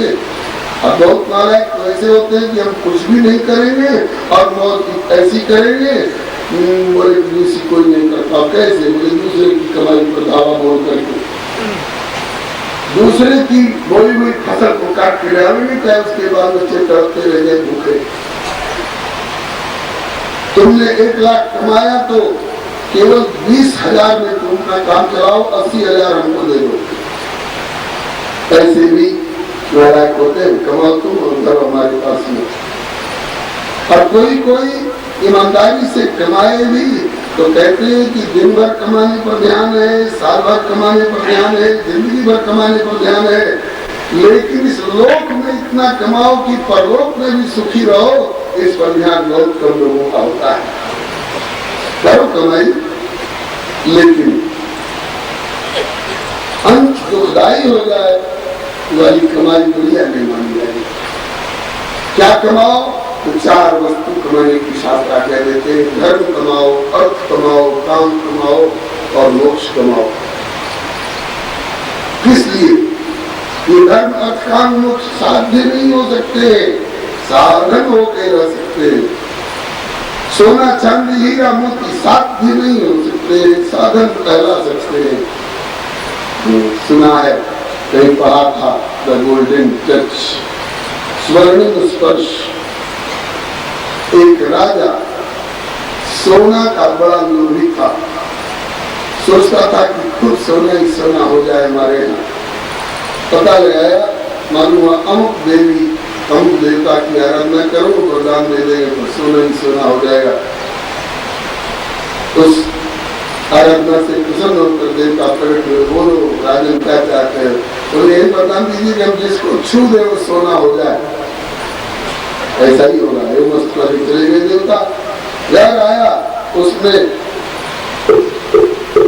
अब बहुत नालायक तो ऐसे होते हैं कि हम कुछ भी नहीं करेंगे और मौत ऐसी करेंगे, बोले दूसरी कोई नहीं करता। कैसे? बोले दूसरे की कमाई पर दावा बोल करके, दूसरे की बोई हुई फसल को काट के लाएंगे, क्या उसके बाद बच्चे तड़पते रह गए भूखे। तुमने 1 लाख कमाया तो केवल 20,000 में तुम अपना काम चलाओ, 80,000 हमको दे दो। ऐसे भी नालायक होते हैं, कमाओ तुम और घर हमारे पास में। और कोई ईमानदारी से कमाए भी तो कहते हैं कि दिन भर कमाने पर ध्यान है, साल भर कमाने पर ध्यान है, जिंदगी भर कमाने पर ध्यान है, लेकिन इस लोक में इतना कमाओ कि परलोक में भी सुखी रहो, इस पर ध्यान बहुत कम लोगों का होता है। करो कमाई, लेकिन अंत दुखदायी हो जाए वाली कमाई बढ़िया नहीं मानी जाएगी। क्या कमाओ? तो 4 वस्तु कमाने की शास्त्र आज्ञा देते हैं। धर्म कमाओ, अर्थ कमाओ, काम कमाओ और मोक्ष कमाओ। किस लिए? ये धर्म, अर्थ, काम, मोक्ष साध्य नहीं हो सकते, साधन होके रह सकते। सोना, चांदी, हीरा, मोती साध्य नहीं हो सकते, साधन कहला सकते हैं। सुना है, कहीं पढ़ा था, द गोल्डन टच, स्वर्णिम स्पर्श। एक राजा सोना का बड़ा लोभी था, सोचता था कि खुद सोना ही सोना हो जाए हमारे यहाँ। पता लगाया, मालूम हुआ अमुक देवी अमुक देवता की आराधना करो, वरदान दे देंगे तो सोना ही सोना हो जाएगा। उस आराधना से प्रसन्न होकर देवता प्रकट हुए, बोलो राजन क्या चाहते हैं? बोले ये वरदान दीजिए कि हम जिसको छू दे वो सोना हो जाए। ऐसा ही होगा। ये मस्त करके चले गए देवता। यार आया, उसने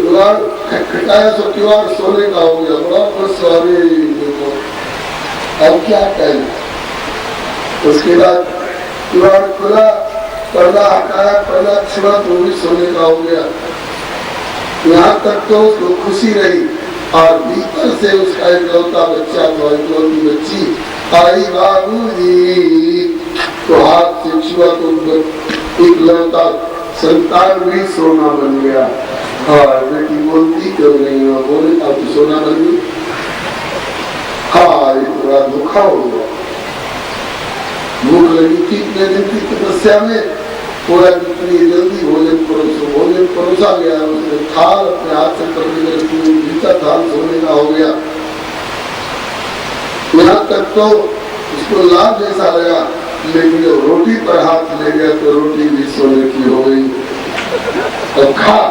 द्वार खटखटाया, सो द्वार सोने का हो गया। बड़ा प्रसन्न, देखो अब क्या करें। उसके बाद द्वार खुला, पर्दा हटाया, पर्दा छुड़ा तो भी सोने का हो गया। यहाँ तक तो उसको खुशी रही, और भीतर से उसका इकलौता बच्चा था, इकलौती बच्ची आई, बाबूजी तो हाथ से छुआ तो इकलौता संतान भी सोना बन गया। और बेटी बोलती क्यों नहीं हो? बोले अब तो सोना बन गई। हाँ, बड़ा दुखा हो गया। भूख लगी थी इतने दिन की तपस्या में, पूरा इतनी जल्दी भोजन परोसा गया। उसने थाल अपने हाथ से पकड़कर बीता थाल सोने का हो गया। यहाँ तक तो उसको लाभ जैसा लगा, लेकिन जब रोटी पर हाथ ले गया तो रोटी भी सोने की हो गई। तो खा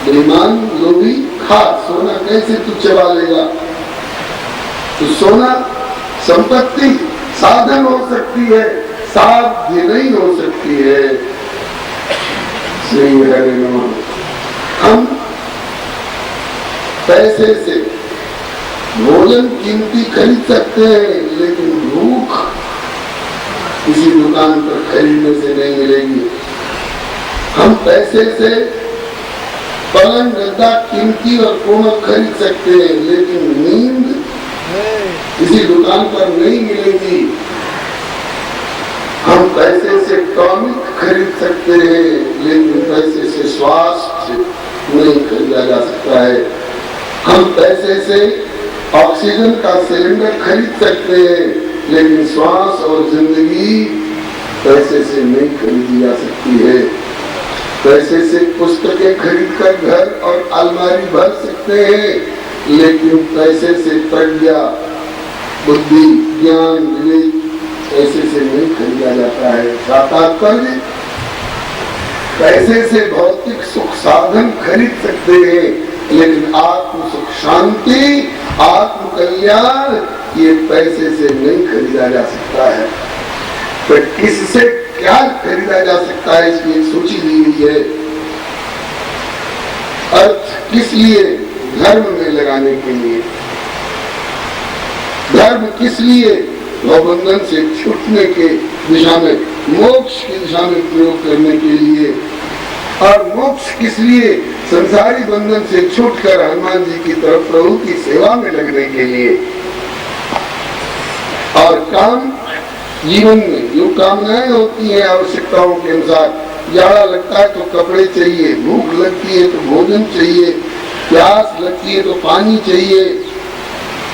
बेईमान लोभी, खा, सोना कैसे तू चबा लेगा? तो सोना संपत्ति साधन हो सकती है, साध्य नहीं हो सकती है। श्री हरि नमः। हम पैसे से भोजन कीमती खरीद सकते हैं, लेकिन भूख किसी दुकान पर खरीदने से नहीं मिलेगी। हम पैसे से पलंग गद्दा कीमती और कोमल खरीद सकते हैं, लेकिन नींद किसी दुकान पर नहीं मिलेगी। हम पैसे से टॉनिक खरीद सकते हैं, लेकिन पैसे से स्वास्थ्य नहीं खरीदा जा सकता है। हम पैसे से ऑक्सीजन का सिलेंडर खरीद सकते हैं, लेकिन श्वास और जिंदगी पैसे से नहीं खरीदी जा सकती है। पैसे से पुस्तकें खरीदकर घर और अलमारी भर सकते हैं, लेकिन पैसे से प्रज्ञा, बुद्धि, ज्ञान, विवेक पैसे से नहीं खरीदा जाता है। तात्पर्य, पैसे से भौतिक सुख साधन खरीद सकते हैं, लेकिन आत्म सुख, शांति, आत्म कल्याण ये पैसे से नहीं खरीदा जा सकता है। तो किससे क्या खरीदा जा सकता है, इसकी एक सूची दी हुई है। अर्थ किस लिए? धर्म में लगाने के लिए। धर्म किस लिए? भवबंधन से छूटने के दिशा में, मोक्ष की दिशा में प्रयोग करने के लिए। और मोक्ष किस लिए? संसारी बंधन से छूटकर हनुमान जी की तरफ प्रभु की सेवा में लगने के लिए। और काम जीवन में जो कामनाएं होती हैं आवश्यकताओं के अनुसार, जाड़ा लगता है तो कपड़े चाहिए, भूख लगती है तो भोजन चाहिए, प्यास लगती है तो पानी चाहिए,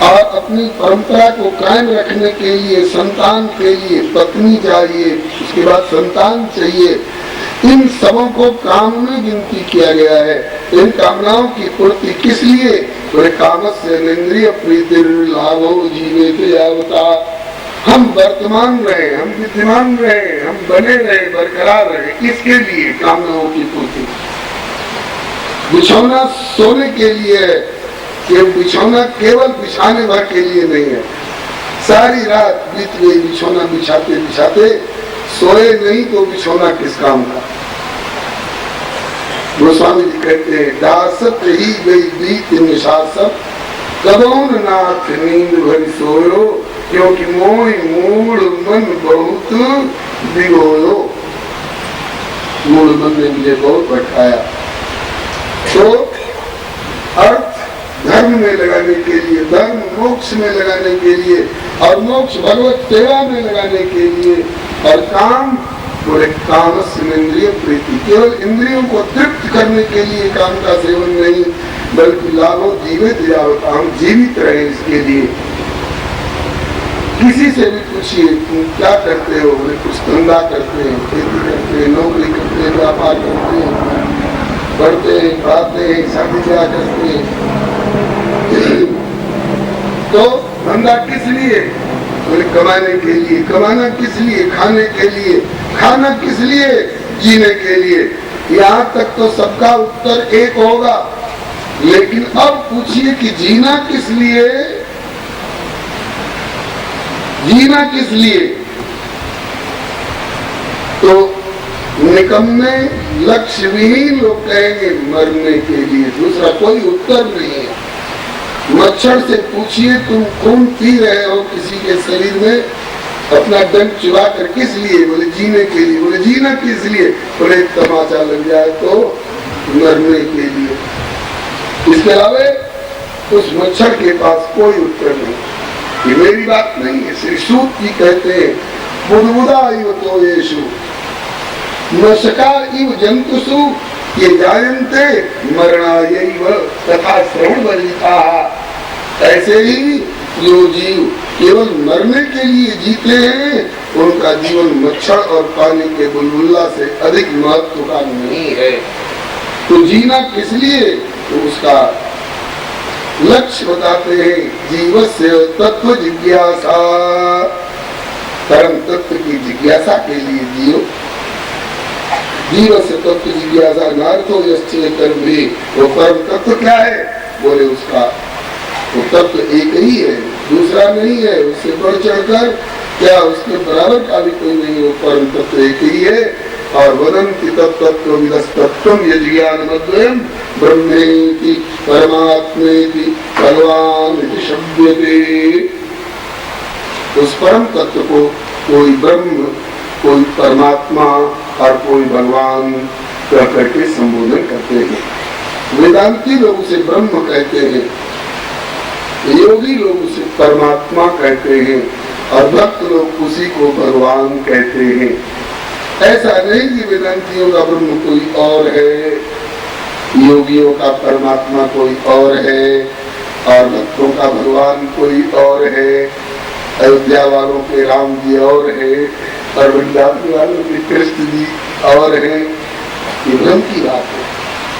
और अपनी परंपरा को कायम रखने के लिए संतान के लिए पत्नी चाहिए, उसके बाद संतान चाहिए। इन सबों को काम में गिनती किया गया है। इन कामनाओं की पूर्ति किस लिए? तो कामस्य इंद्रिय प्रीति लाभो जीवित यावता। हम वर्तमान रहे, हम विद्यमान रहे, हम बने रहे, बरकरार रहे, इसके लिए कामनाओं की पूर्ति। बिछौना सोने के लिए है, कि बिछौना केवल बिछाने भर के लिए नहीं है। सारी रात बीत गई बिछौना बिछाते बिछाते, सोए नहीं तो बिछौना किस काम का? गोस्वामी जी कहते हैं, दासत ही गई बीत निशासत, कदौन नाथ नींद भरी सोयो, क्योंकि मोहि मूड मन बहुत बिगोयो। मूड मन ने मुझे बहुत भटकाया। तो अर्थ धर्म में लगाने के लिए, धर्म मोक्ष में लगाने के लिए, और मोक्ष भगवत सेवा में लगाने के लिए, और काम बोले कामस्य इंद्रिय प्रीति, केवल इंद्रियों को तृप्त करने के लिए काम का सेवन नहीं, बल्कि लाभो जीवित यावत, हम जीवित रहे इसके लिए। किसी से भी पूछिए तुम क्या करते हो, बोले कुछ धंधा करते हैं, खेती करते हैं, नौकरी करते हैं, व्यापार करते हैं, पढ़ते हैं, पढ़ाते हैं, शादी ब्याह करते हैं। तो धंधा किस लिए? बोले कमाने के लिए। कमाना किस लिए? खाने के लिए। खाना किस लिए? जीने के लिए। यहाँ तक तो सबका उत्तर एक होगा, लेकिन अब पूछिए कि जीना किस लिए? जीना किस लिए? तो निकम्मे लक्ष्य विहीन लोग कहेंगे मरने के लिए, दूसरा कोई उत्तर नहीं है। मच्छर से पूछिए तुम खून पी रहे हो किसी के शरीर में अपना डंक चुरा कर, किस लिए? बोले जीने के लिए। बोले जीना किस लिए? बोले तमाचा लग जाए तो मरने के लिए। इसके अलावा उस मच्छर के पास कोई उत्तर नहीं। ये मेरी बात नहीं है, श्री सूत जी कहते हैं बुधबुदा इव तो येषु मशकार इव जंतुषु ये जायन्ते मरणायैव तथा श्रवणबलिता। ऐसे ही जो जीव केवल मरने के लिए जीते हैं उनका जीवन मच्छर और पानी के बुलबुला से अधिक महत्व का नहीं है। तो जीना किस लिए? तो उसका लक्ष्य बताते हैं, जीवस्य तत्व जिज्ञासा, परम तत्व की जिज्ञासा के लिए जियो। जीवस्य तत्व जिज्ञासा नार्थो यश्चेतन भी, वो परम तत्व क्या है? बोले उसका वो तत्व एक ही है, दूसरा नहीं है, उससे बढ़ चढ़कर क्या उसके बराबर का भी कोई नहीं, वो परम तत्व एक ही है। और वदन्ति तत्त्वं विदस्तत्त्वं यज्ञानमद्वयं ब्रह्मेति परमात्मेति भगवानिति शब्दते। उस परम तत्व को कोई ब्रह्म, कोई परमात्मा और कोई भगवान कह करके संबोधन करते हैं। वेदांती लोग उसे ब्रह्म कहते हैं, योगी लोग उसे परमात्मा कहते हैं और भक्त लोग उसी को भगवान कहते हैं। ऐसा नहीं कि वेदांतियों का ब्रह्म कोई और है, योगियों का परमात्मा कोई और है और भक्तों का भगवान कोई और है, अयोध्या वालों के राम जी और है और वृंदावन वालों के कृष्ण जी और है। ये भ्रम की बात है।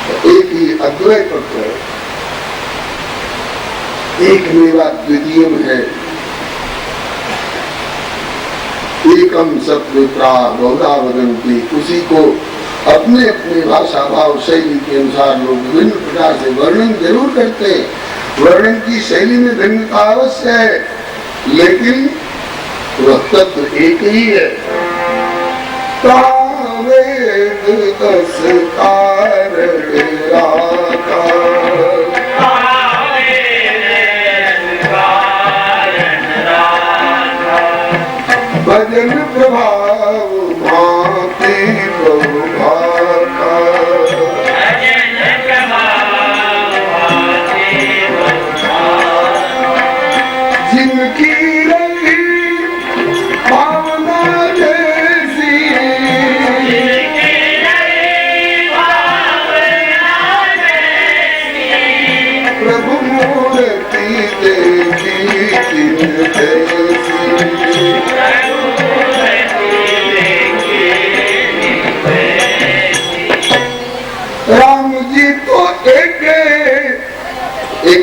तो एक ही अद्वैत तत्व है, एक मेवा द्वितीयम है, एकम सत्य बहुधा वदन्ति। उसी को अपने अपने भाषा भाव शैली के अनुसार लोग विभिन्न प्रकार से वर्णन जरूर करते हैं। वर्णन की शैली में भिन्नता अवश्य है, लेकिन वह तत्व एक ही है। भजन प्रभाव भांति बहुभाका, जिनकी रखी भावना जैसी, प्रभु मूर्ति देखी जैसी। राम जी तो एक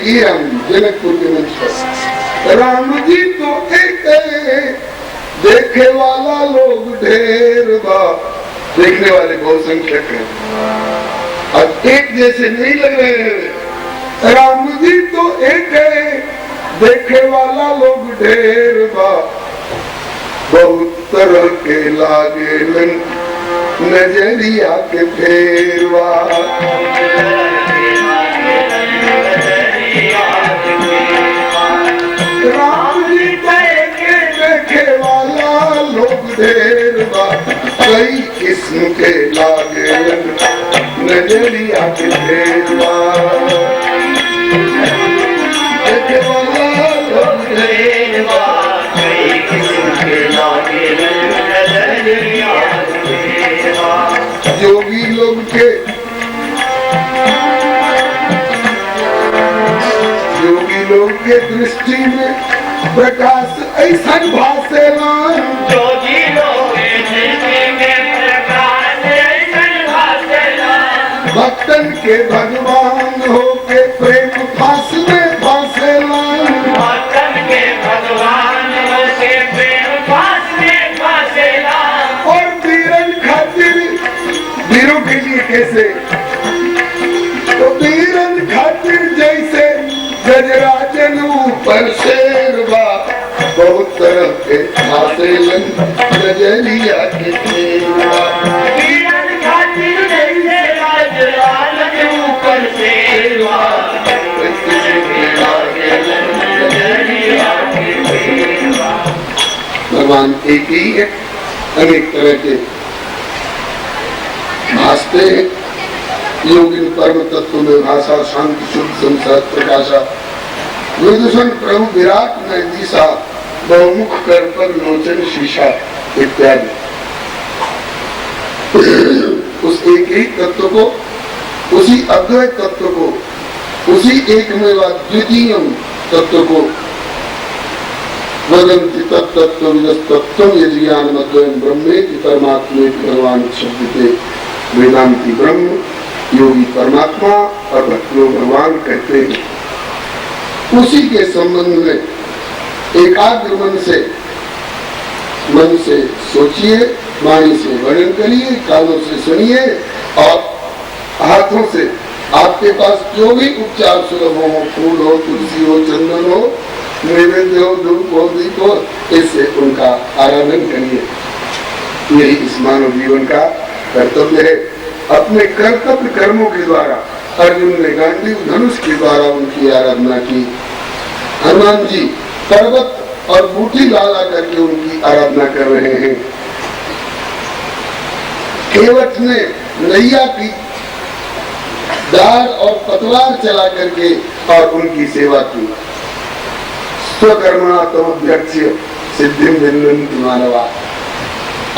ही राम, जनकपुर के मंच पर राम जी तो एक देखे वाला लोग ढेर बा, देखने वाले बहुसंख्यक हैं और एक जैसे नहीं लग रहे हैं। राम जी तो एक देखे वाला लोग ढेर बा, बहुत तरह के लागे नजरिया के फेरवा। राम जी देखे वाला लोग ढेर बा, कई किस्म के लागे नजरिया के फेरवा। देखे वाला लोग ढेर बा, कई किस्म के लागे नजरिया। योगी लोग के दृष्टि में प्रकाश ऐसा भासेला
जो जीरो में प्रकाश ऐसा भासेला।
भक्तन के भगवान हो के प्रेम फास में फासेला।
भक्तन के भगवान हो के प्रेम फास में फासेला।
और वीरन खातिर वीरों के लिए कैसे, तो वीरन खातिर जैसे गजराजन ऊपर शेरवा, बहुत तरह के फासेलन गजरिया के शेरवा।
वीरन खातिर जैसे गजराजन ऊपर शेरवा,
भगवान एक ही है, अनेक तरह के भासते हैं। योगिन परम तत्व में भाषा, शांति शुद्ध संसार प्रकाशा, विदूषण प्रभु विराट में दिशा, बहुमुख कर पर लोचन शीशा इत्यादि। उस एक ही तत्व को, उसी अद्वैत तत्व को, उसी एक में द्वितीय तत्व को वदन्ति तत्तत्त्वं यज्ञान मद्वयं ब्रह्मेति परमात्मेति भगवान शब्दते। वेदांती ब्रह्म, योगी परमात्मा और भक्त लोग भगवान कहते हैं। उसी के संबंध में एकाग्र मन से सोचिए, वाणी से वर्णन करिए, कानों से सुनिए और हाथों से आपके पास जो भी उपचार सुलभ हो, फूल हो, तुलसी हो, चंदन हो, नैवेद्य हो, धूप हो, दीप हो, इससे उनका आराधन करिए। यही इस मानव जीवन का कर्तव्य है। अपने कर्तव्य कर्मों के द्वारा अर्जुन ने गांडीव धनुष के द्वारा उनकी आराधना की। हनुमान जी पर्वत और बूटी लाला करके उनकी आराधना कर रहे हैं। केवट ने नैया की दार और पतवार चला करके और उनकी सेवा की। स्वकर्मणा तमभ्यक्ष्य सिद्धिं विन्दन्ति मानवा।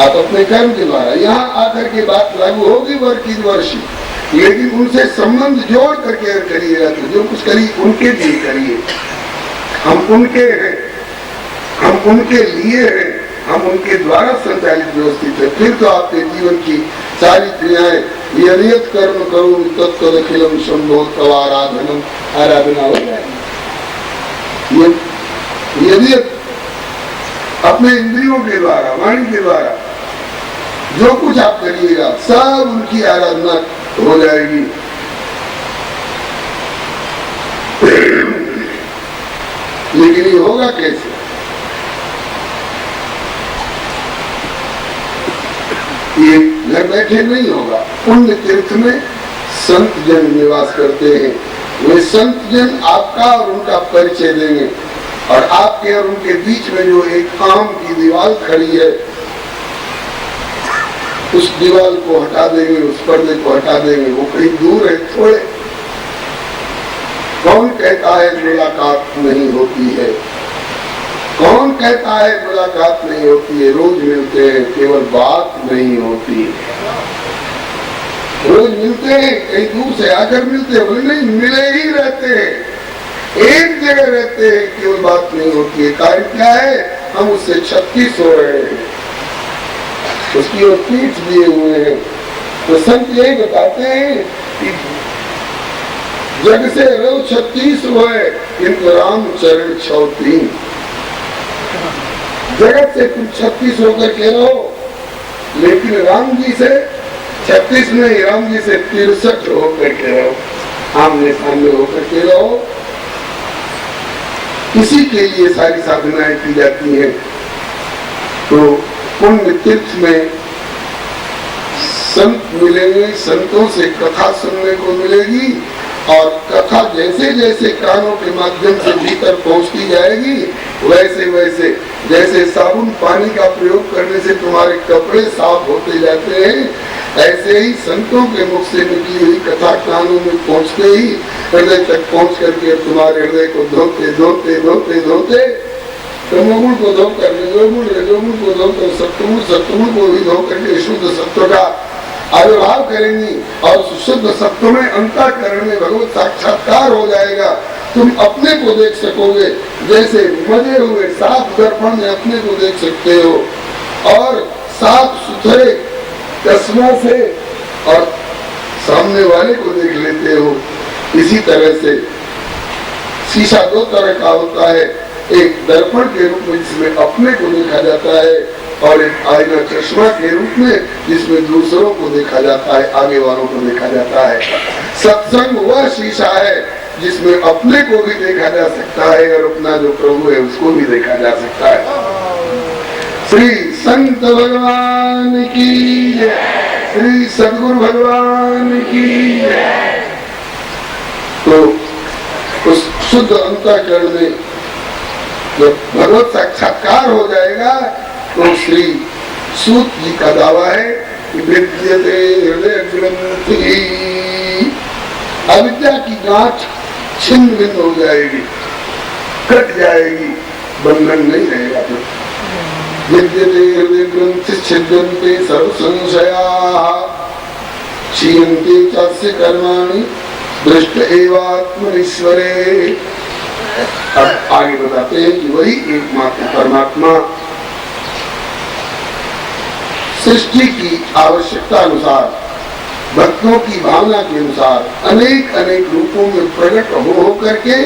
आप अपने कर्म के द्वारा यहाँ आकर के बात लागू होगी वर्षी, लेकिन उनसे संबंध जोड़ करके करिएगा तो जो कुछ करिए उनके लिए करिए। हम उनके हैं, हम उनके लिए हैं, हम उनके द्वारा संचालित व्यवस्थित है। फिर तो आपके जीवन की सारी क्रियाएं यदियत कर्म करो तत्तदखिलम शंभो तव आराधनम, आराधना हो जाएगी। यदि अपने इंद्रियों के द्वारा, वाणी के द्वारा जो कुछ आप करिएगा सब उनकी आराधना हो जाएगी। लेकिन ये होगा कैसे? ये घर बैठे नहीं होगा। पुण्य तीर्थ में संत जन निवास करते हैं। वे संत जन आपका और उनका परिचय देंगे और आपके और उनके बीच में जो एक आम की दीवार खड़ी है उस दीवार को हटा देंगे, उस पर्दे को हटा देंगे। वो कहीं दूर है थोड़े। कौन कहता है मुलाकात नहीं होती है? कौन कहता है मुलाकात नहीं होती है? रोज मिलते हैं, केवल बात नहीं होती है। रोज मिलते हैं, कहीं दूर से आकर मिलते हैं, बोले नहीं मिले ही रहते हैं, एक जगह रहते हैं, केवल बात नहीं होती है। कार्य क्या है? हम उससे 36 हो रहे हैं, उसकी ओर पीठ दिए हुए हैं। तो संत यही बताते हैं कि जग से रो 36 हुए, किंतु राम चरण 36। जगत से तुम 36 होकर के रहो, लेकिन राम जी से 36 नहीं, राम जी से 63 होकर के रहो, आमने सामने होकर के रहो। इसी के लिए सारी साधनाएं की जाती हैं। तो पुण्य तीर्थ में संत मिलेंगे, संतों से कथा सुनने को मिलेगी और कथा जैसे जैसे कानों के माध्यम से भीतर पहुंचती जाएगी वैसे वैसे, जैसे साबुन पानी का प्रयोग करने से तुम्हारे कपड़े साफ होते जाते हैं, ऐसे ही संतों के मुख से निकली हुई कथा कानों में पहुंचते ही हृदय तक पहुंच करके तुम्हारे हृदय को धोते धोते धोते धोते तमोगुण को धोकर रजोगुण, रजोगुण को धोकर सत्वगुण, सत्वगुण को भी धोकर के शुद्ध सत्व का आविर्भाव करेंगी और शुद्ध सत्व में अंतःकरण में भगवत साक्षात्कार हो जाएगा तुम अपने को देख सकोगे, जैसे मजे हुए साफ दर्पण में अपने को देख सकते हो और साफ सुथरे चश्मों से और सामने वाले को देख लेते हो। इसी तरह से शीशा दो तरह का होता है, एक दर्पण के रूप में जिसमें अपने को देखा जाता है और एक आईना चश्मा के रूप में जिसमें दूसरों को देखा जाता है, आगे वालों को देखा जाता है। सत्संग वह शीशा है जिसमें अपने को भी देखा जा सकता है और अपना जो प्रभु है उसको भी देखा जा सकता है। श्री संत भगवान की जय, श्री सद्गुरु भगवान की जय। तो उस शुद्ध अंतःकरण में जब भगवत साक्षात्कार हो जाएगा तो श्री सूत जी का दावा है कि विद्यते हृदय ग्रंथि, अविद्या की गांठ छिन्न भिन्न हो जाएगी, कट जाएगी, बंधन नहीं रहेगा। तो विद्यते हृदय ग्रंथि छिद्यन्ते सर्व संशयाः, क्षीयन्ते चास्य कर्माणि दृष्ट एवात्मनीश्वरे। अब आगे बताते हैं कि वही एकमात्र परमात्मा सृष्टि की आवश्यकता अनुसार, भक्तों की भावना के अनुसार अनेक अनेक रूपों में प्रकट हो करके,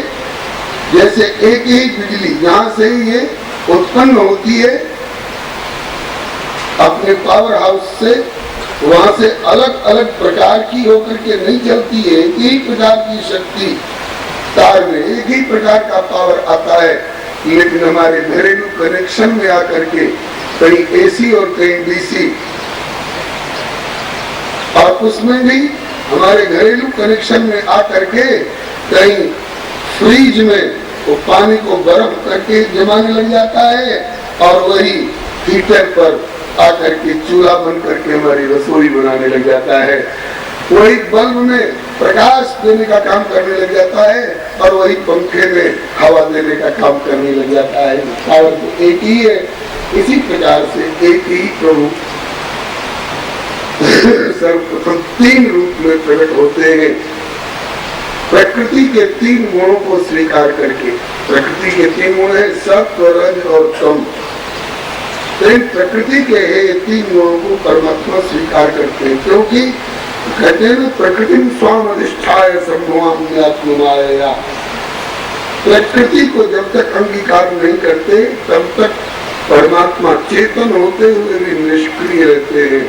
जैसे एक ही बिजली जहां से ये उत्पन्न होती है अपने पावर हाउस से, वहां से अलग अलग प्रकार की होकर के नहीं चलती है। एक ही प्रकार की शक्ति तार में, एक ही प्रकार का पावर आता है, लेकिन हमारे घरेलू कनेक्शन में आकर के कहीं एसी और कहीं डीसी, और उसमें भी हमारे घरेलू कनेक्शन में आकर के कहीं फ्रीज में वो पानी को बर्फ करके जमाने लग जाता है और वही हीटर पर आकर के चूल्हा बन करके हमारी रसोई बनाने लग जाता है। वही बल्ब में प्रकाश देने का काम करने लग जाता है और वही पंखे में हवा देने का काम करने लग जाता है। पावर तो एक ही है। इसी प्रकार से एक ही प्रभु सर्वप्रथम तीन रूप में प्रकट होते हैं। प्रकृति के तीन गुणों को स्वीकार करके, प्रकृति के तीन गुण है सत्व, रज और तम। प्रकृति के ये तीन गुणों को परमात्मा स्वीकार करते हैं, क्योंकि कहते हैं प्रकृति स्वाम अधिष्ठाय संभवाम्यात्ममाया। प्रकृति को जब तक अंगीकार नहीं करते तब तक परमात्मा चेतन होते हुए भी निष्क्रिय रहते हैं,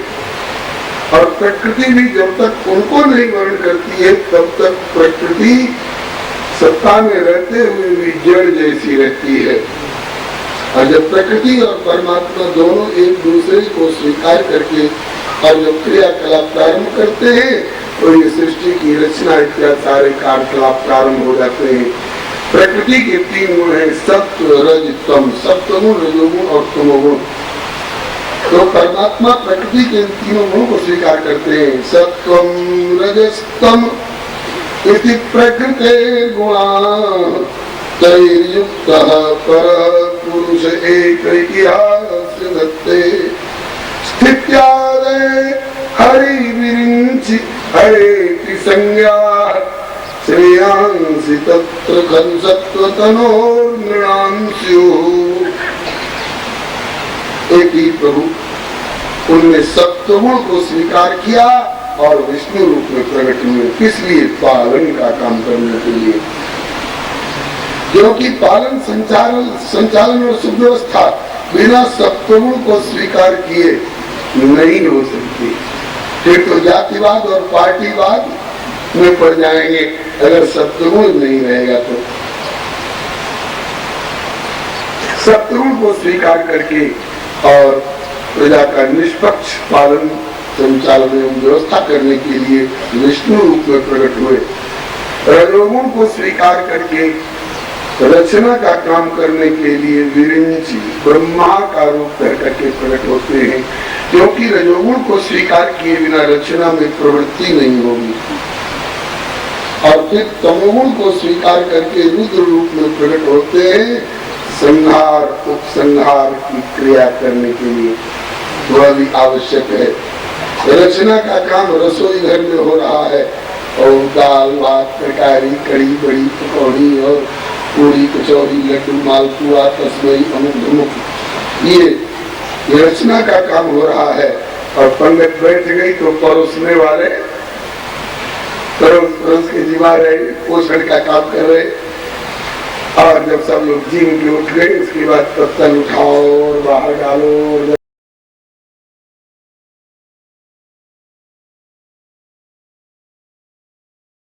और प्रकृति भी जब तक उनको नहीं वर्ण करती है तब तक प्रकृति सत्ता में रहते हुए भी जड़ जैसी रहती है। और जब प्रकृति और परमात्मा दोनों एक दूसरे को स्वीकार करके और जब क्रियाकलाप प्रारंभ करते हैं तो ये सृष्टि की रचना इत्यादि सारे कार्यकलाप प्रारंभ हो जाते हैं। प्रकृति के तीन गुण है सत्व, रज, तम। सत्वगुण, रजोगुण और तमोगुण। तो परमात्मा प्रकृति के तीनों गुणों को स्वीकार करते हैं। सत्वम रजस्तम इति प्रकृते गुणा तैर्युक्तः परः पुरुष एकैकिहास्य दत्ते स्थित्यादये हरि विरिञ्चि हरेति संज्ञा श्रेयांसि तत्र खलु सत्त्वतनोर्नृणां स्युः। एक ही प्रभु, उनने सत्वगुण को स्वीकार किया और विष्णु रूप में प्रकट हुए। किस लिए? पालन का काम करने के लिए। क्योंकि पालन, संचालन और सुव्यवस्था बिना सत्वगुण को स्वीकार किए नहीं हो सकती। फिर तो जातिवाद और पार्टीवाद में पड़ जाएंगे अगर सत्वगुण नहीं रहेगा तो। सत्वगुण को स्वीकार करके और प्रजा का निष्पक्ष पालन, संचालन एवं व्यवस्था करने के लिए विष्णु रूप में प्रकट हुए। रजोगुण को स्वीकार करके रचना का काम करने के लिए विरिंची, ब्रह्मा का रूप करके प्रकट होते हैं, क्योंकि रजोगुण को स्वीकार किए बिना रचना में प्रवृत्ति नहीं होगी। और फिर तमोगुण को स्वीकार करके रुद्र रूप में प्रकट होते हैं, संहार, उपसंहार की क्रिया करने के लिए। वह भी आवश्यक है। रचना का काम रसोई घर में हो रहा है और दाल भात तरकारी कड़ी बड़ी पकौड़ी और पूरी कचौरी लड्डू मालपुआ तस्मई अमुक धमुक ये रचना का काम हो रहा है। और पंडित बैठ गई तो परोसने वाले परोस के जिम्मा रहे, पोषण का काम कर रहे। और जब सब लोग जीव के उठ गए उसके बाद पत्तल उठाओ और बाहर डालो और